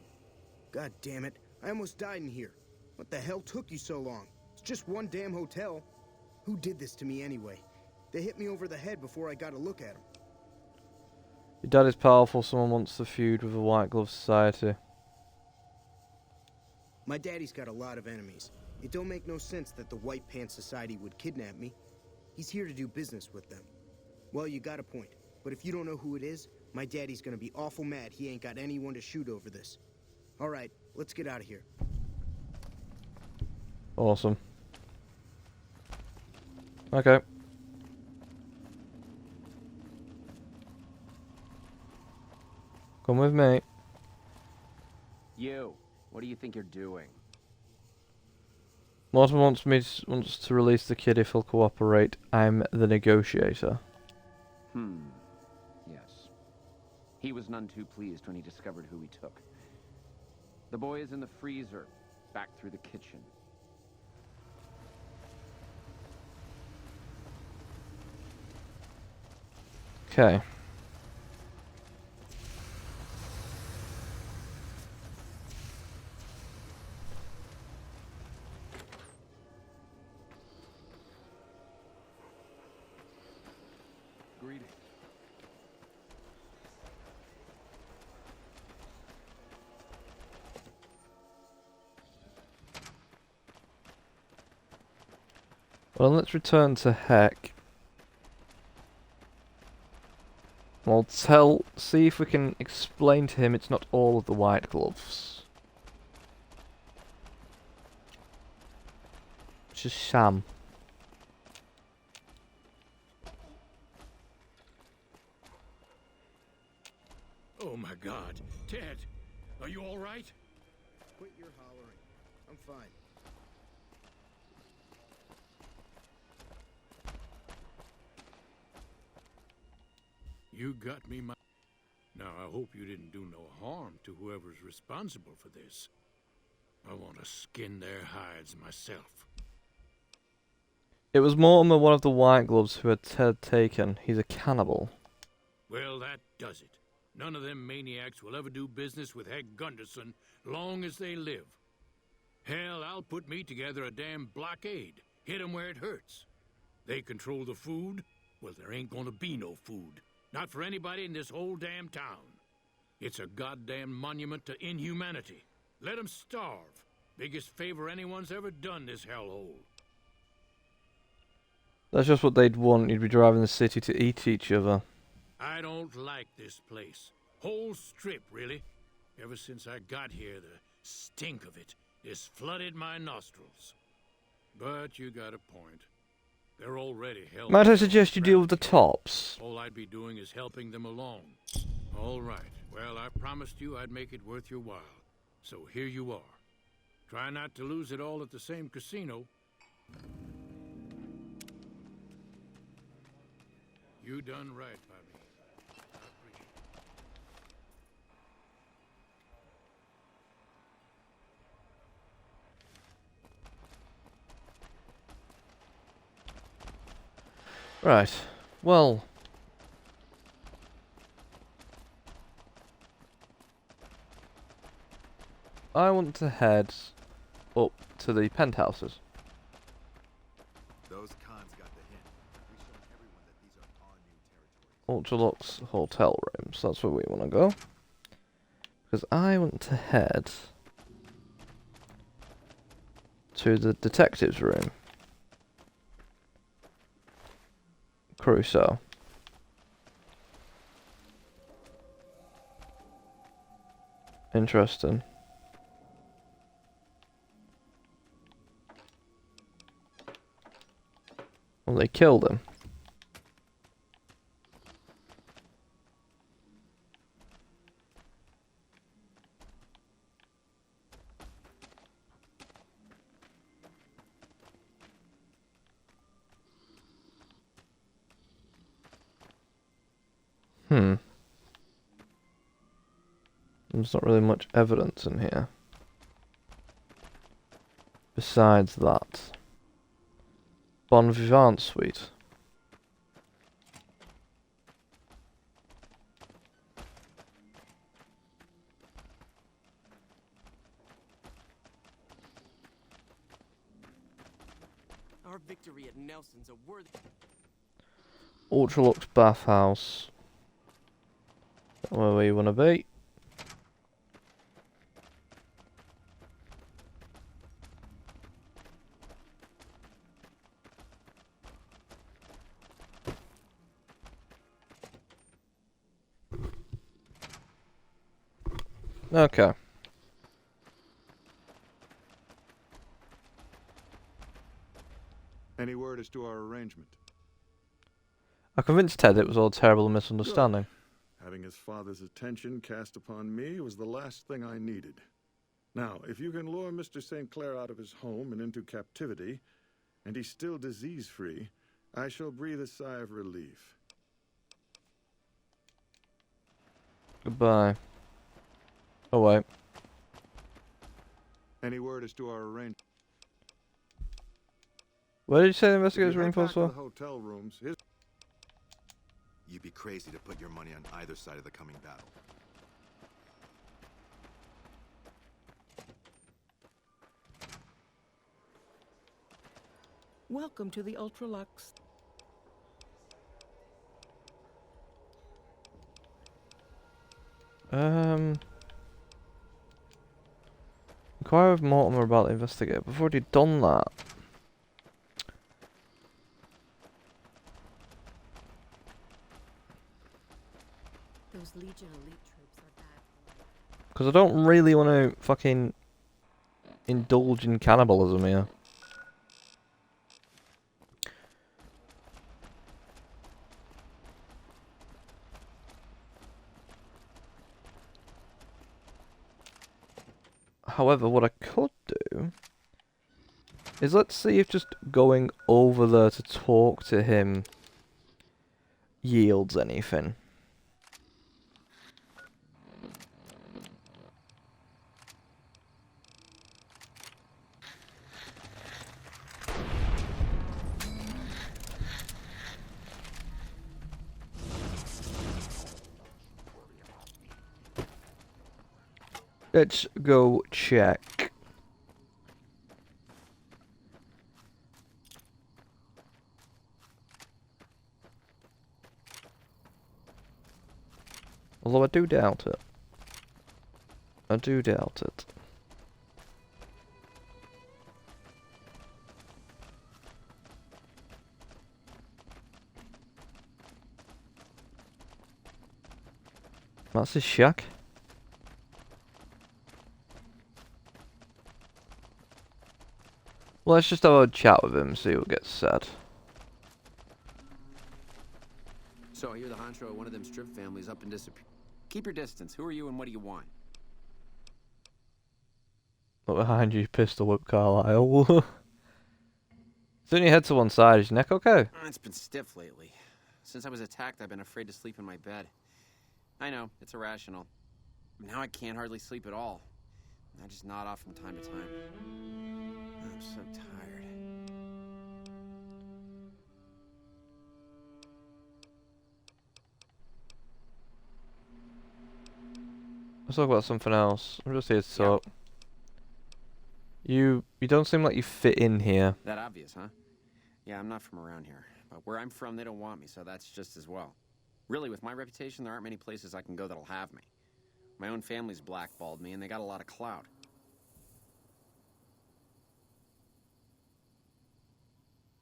God damn it. I almost died in here. What the hell took you so long? It's just one damn hotel. Who did this to me anyway? They hit me over the head before I got a look at them. Your dad is powerful, someone wants to feud with the White Glove Society. My daddy's got a lot of enemies. It don't make no sense that the White Pants Society would kidnap me. He's here to do business with them. Well, you got a point. But if you don't know who it is, my daddy's gonna be awful mad he ain't got anyone to shoot over this. Alright, let's get out of here. Awesome. Okay. Come with me. You, what do you think you're doing? Mortimer wants to release the kid if he'll cooperate. I'm the negotiator. Yes. He was none too pleased when he discovered who he took. The boy is in the freezer, back through the kitchen. Okay. Greetings. Well, let's return to Heck. We'll see if we can explain to him it's not all of the White Gloves. It's just Sam. Oh my God. Ted, are you all right? Quit your hollering. I'm fine. You got me, Now, I hope you didn't do no harm to whoever's responsible for this. I want to skin their hides myself. It was Mortimer, one of the White Gloves, who had Ted taken. He's a cannibal. Well, that does it. None of them maniacs will ever do business with Heck Gunderson long as they live. Hell, I'll put me together a damn blockade. Hit 'em where it hurts. They control the food? Well, there ain't gonna be no food. Not for anybody in this whole damn town. It's a goddamn monument to inhumanity. Let 'em starve. Biggest favor anyone's ever done this hellhole. That's just what they'd want. You'd be driving the city to eat each other. I don't like this place. Whole strip, really. Ever since I got here, the stink of it has flooded my nostrils. But you got a point. They're already held. Might I suggest you deal with the tops? All I'd be doing is helping them along. All right. Well, I promised you I'd make it worth your while. So here you are. Try not to lose it all at the same casino. You done right by me. I appreciate it. Right. Well. I want to head up to the penthouses. Those cons got the hint. We showed everyone that these are our new territories. Ultralux hotel rooms. That's where we want to go. Because I want to head to the detective's room. Crusoe. Interesting. Well, they killed him. There's not really much evidence in here. Besides that. Bon Vivant Suite. Our victory at Nelson's a worthy... Ultralux bathhouse. Where we want to be. Okay. Any word as to our arrangement? I convinced Ted it was all a terrible misunderstanding. Good. Having his father's attention cast upon me was the last thing I needed. Now, if you can lure Mr. St. Clair out of his home and into captivity, and he's still disease-free, I shall breathe a sigh of relief. Goodbye. Oh, wait. Any word as to our arrangement? Where did you say the investigator's room was for? The hotel rooms. You'd be crazy to put your money on either side of the coming battle. Welcome to the Ultralux. Inquire with Mortimer about the investigator. We've already done that. Those Legion elite troops are bad. Because I don't really want to fucking indulge in cannibalism here. However, what I could do is let's see if just going over there to talk to him yields anything. Let's go check. Although I do doubt it. I do doubt it. That's his shack. Well, let's just have a chat with him, see what gets said. So I hear the honcho of one of them strip families up and disappeared. Keep your distance. Who are you and what do you want? Look behind you, pistol whip Carlisle. Turn your head to one side, is your neck okay? It's been stiff lately. Since I was attacked, I've been afraid to sleep in my bed. I know, it's irrational. Now I can't hardly sleep at all. I just nod off from time to time. I'm so tired. Let's talk about something else. I'm just here to talk. You don't seem like you fit in here. That obvious, huh? Yeah, I'm not from around here. But where I'm from, they don't want me, so that's just as well. Really, with my reputation, there aren't many places I can go that'll have me. My own family's blackballed me, and they got a lot of clout.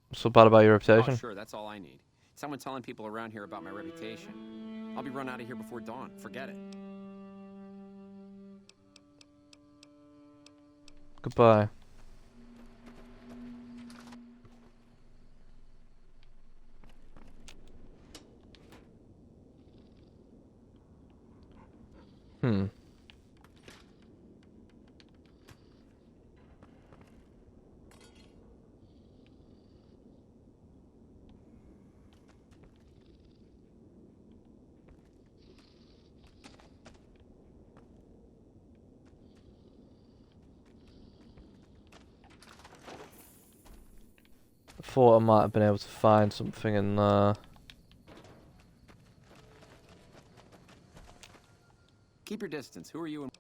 What's so bad about your reputation? Oh, sure, that's all I need. Someone telling people around here about my reputation. I'll be run out of here before dawn. Forget it. Goodbye. Thought I might have been able to find something in there. Keep your distance. Who are you and...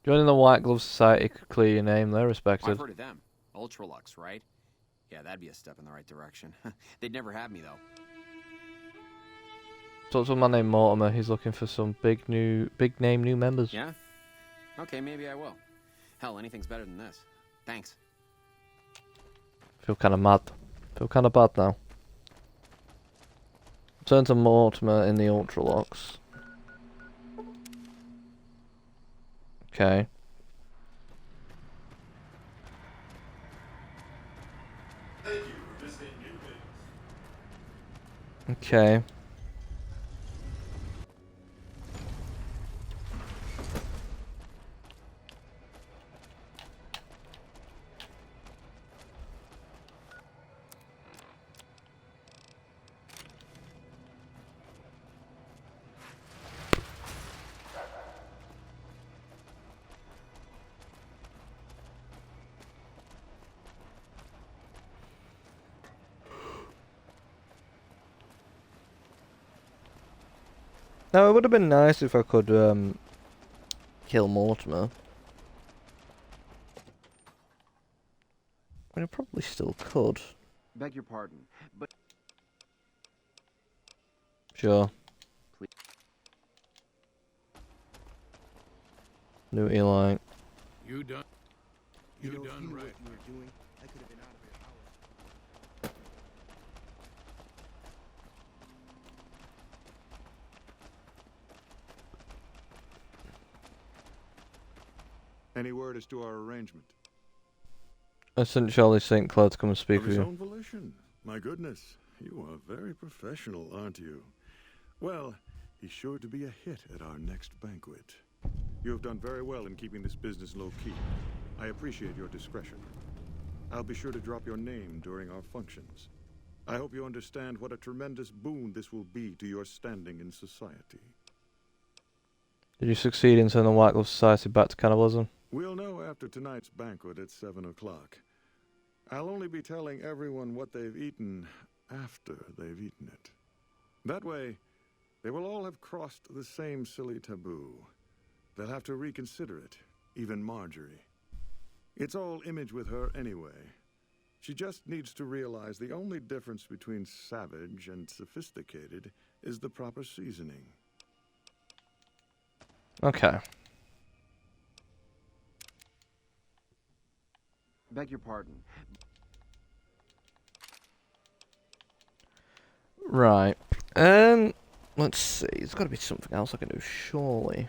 Joining the White Glove Society could clear your name, they're Oh, respected. I've heard of them. Ultralux, right? Yeah, that'd be a step in the right direction. They'd never have me, though. Talk to a man named Mortimer, he's looking for some big name new members. Yeah? Okay, maybe I will. Hell, anything's better than this. Thanks. Feel kinda mad. Feel kinda bad now. Turn to Mortimer in the Ultralux. Okay. Thank you for visiting Enclave. Okay. Now, it would have been nice if I could kill Mortimer. I mean, I probably still could. Beg your pardon, but... Sure. Please. Do what you like. You done? You know, if done you knew right. what you were doing, I could have been out of here hours. Any word as to our arrangement? I sent Charlie St. Clair to come and speak Of with his you. own volition. My goodness, you are very professional, aren't you? Well, he's sure to be a hit at our next banquet. You have done very well in keeping this business low-key. I appreciate your discretion. I'll be sure to drop your name during our functions. I hope you understand what a tremendous boon this will be to your standing in society. Did you succeed in turning the White Glove Society back to cannibalism? We'll know after tonight's banquet at 7 o'clock. I'll only be telling everyone what they've eaten after they've eaten it. That way, they will all have crossed the same silly taboo. They'll have to reconsider it, even Marjorie. It's all image with her anyway. She just needs to realize the only difference between savage and sophisticated is the proper seasoning. Okay. Beg your pardon. Right. Let's see. There's got to be something else I can do, surely.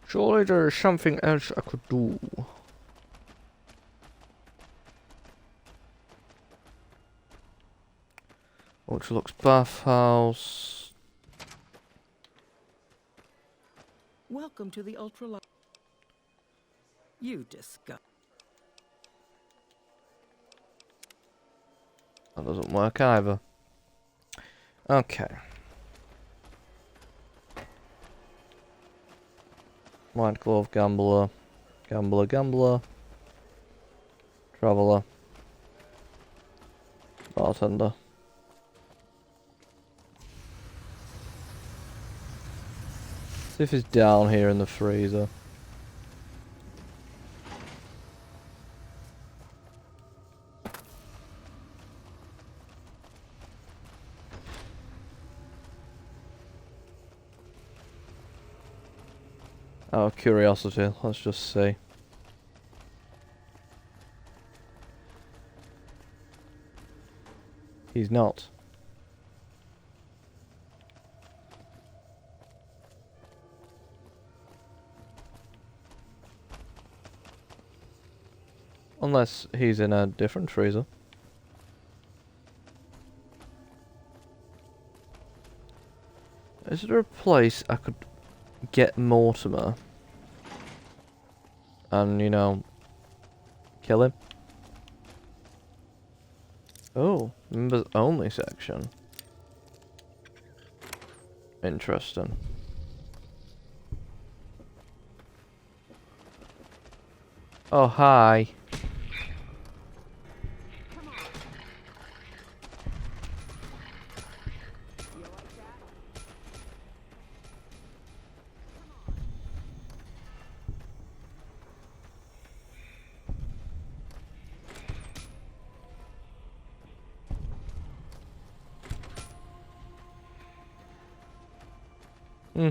Surely there is something else I could do. Ultralux bathhouse. Welcome to the Ultralux. You disgust. That doesn't work either. Okay. White glove, gambler, gambler, traveller, bartender. See if he's down here in the freezer. Out of curiosity, let's just see. He's not. Unless he's in a different freezer. Is there a place I could get Mortimer and, you know, kill him? Oh, members only section. Interesting. Oh, hi. Hmm.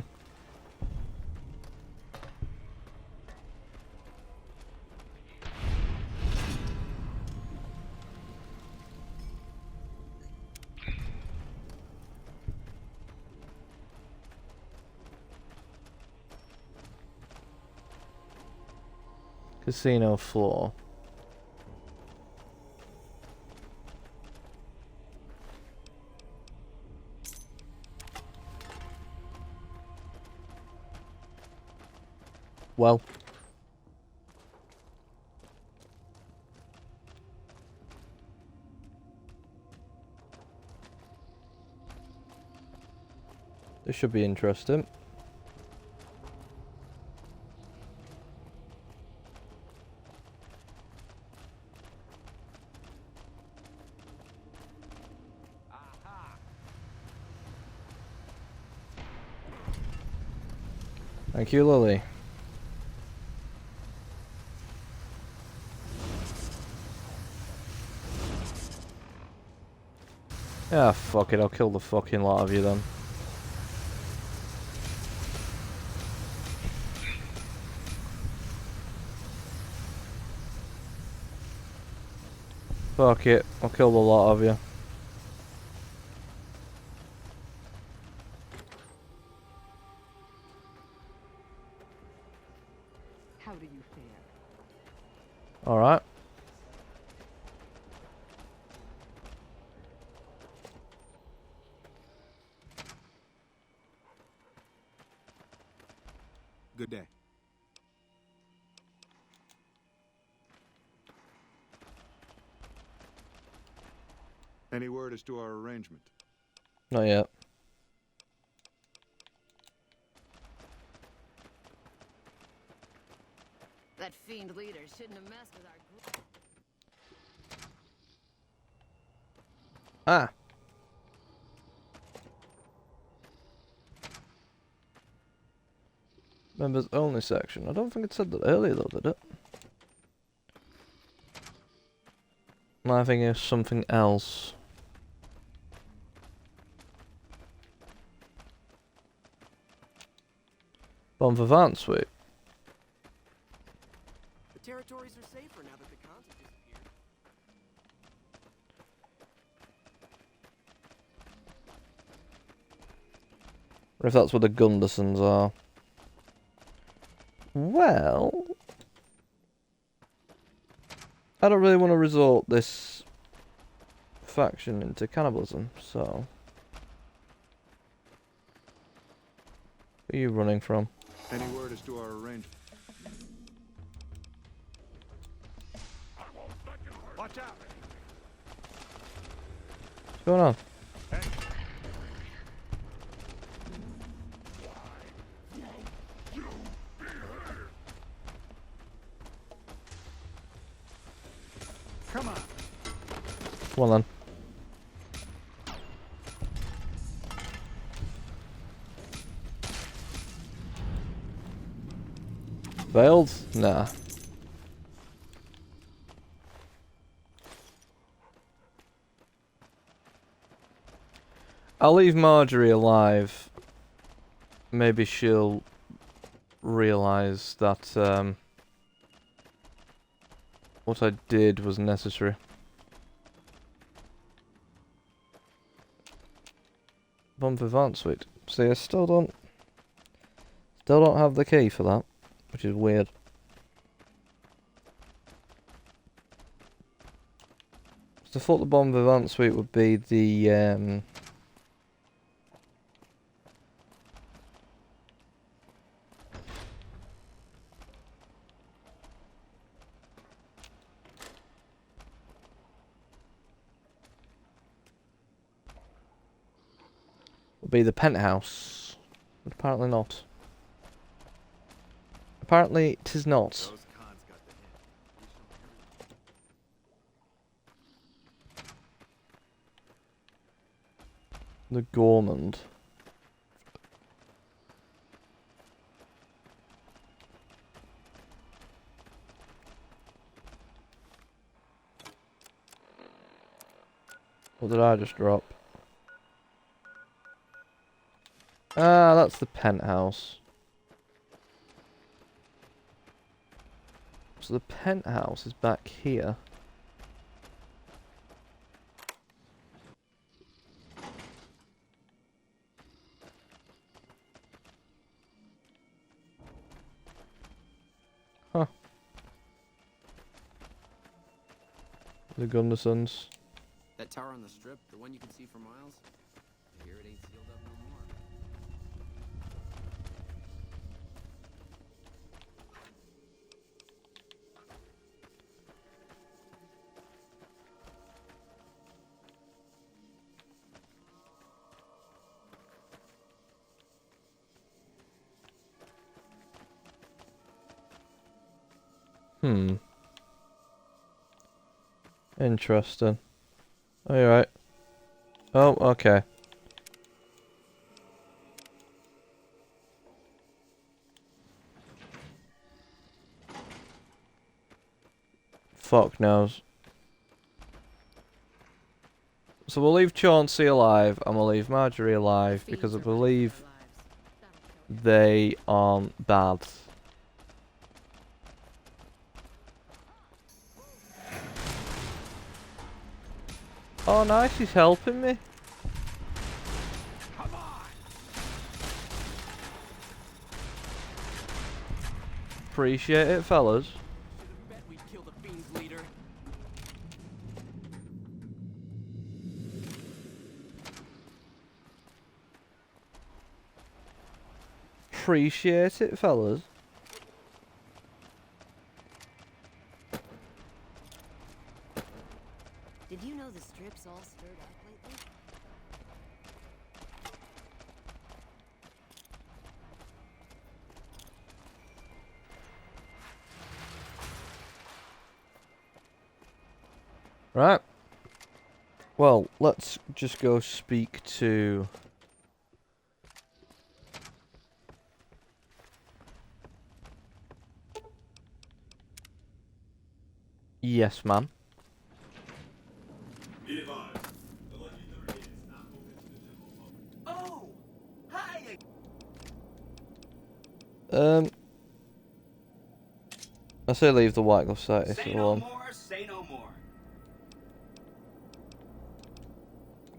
Casino floor. Well. This should be interesting. Thank you, Lily. Ah, fuck it, I'll kill the fucking lot of you then. Fuck it, I'll kill the lot of you. How do you fare? Alright. Good day. Any word as to our arrangement? Not yet. That fiend leader shouldn't have messed with our group. Ah. Members only section. I don't think it said that earlier though, did it? I think it's something else. Bon Vivant suite. The territories are safer now that the cons have disappeared. Or if that's where the Gundersons are. Well, I don't really want to resort this faction into cannibalism, so... Where are you running from? Any word as to our arrangement? Watch out! What's going on? Come on. Well then. Failed? Nah. I'll leave Marjorie alive. Maybe she'll realise that what I did was necessary. Bon vivant suite. See, I still don't have the key for that, which is weird. So I thought the Bon Vivant suite would be the penthouse. But apparently not. Apparently, 'tis not. The Gourmand. What did I just drop? Ah, that's the penthouse. So the penthouse is back here. Huh. The Gundersons. That tower on the strip, the one you can see for miles? I hear it ain't sealed up no more. Interesting. Alright. Oh, okay. Fuck knows. So we'll leave Chauncey alive, and we'll leave Marjorie alive, because I believe they aren't bad. Oh nice, he's helping me. Appreciate it, fellas. Bet we'd kill the Fiend's leader. Appreciate it, fellas. Did you know the strip's all stirred up lately? Right. Well, let's just go speak to... Yes, ma'am. Be advised, the Lucky 38 is not open to the general public. Oh! Hi! I say leave the White Glove Society Say no alone. more, say no more.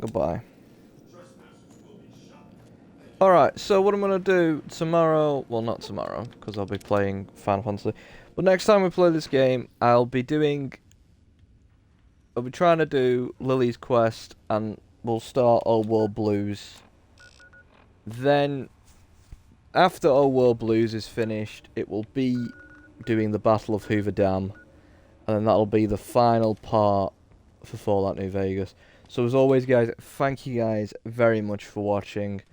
Goodbye. Trespassers will be shot. Thank Alright, so what I'm going to do tomorrow, well not tomorrow, because I'll be playing Final Fantasy, but next time we play this game, I'll be trying to do Lily's Quest, and we'll start Old World Blues. Then, after Old World Blues is finished, it will be doing the Battle of Hoover Dam, and then that'll be the final part for Fallout New Vegas. So as always guys, thank you guys very much for watching.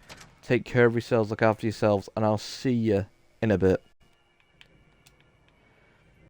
Take care of yourselves, look after yourselves, and I'll see you in a bit.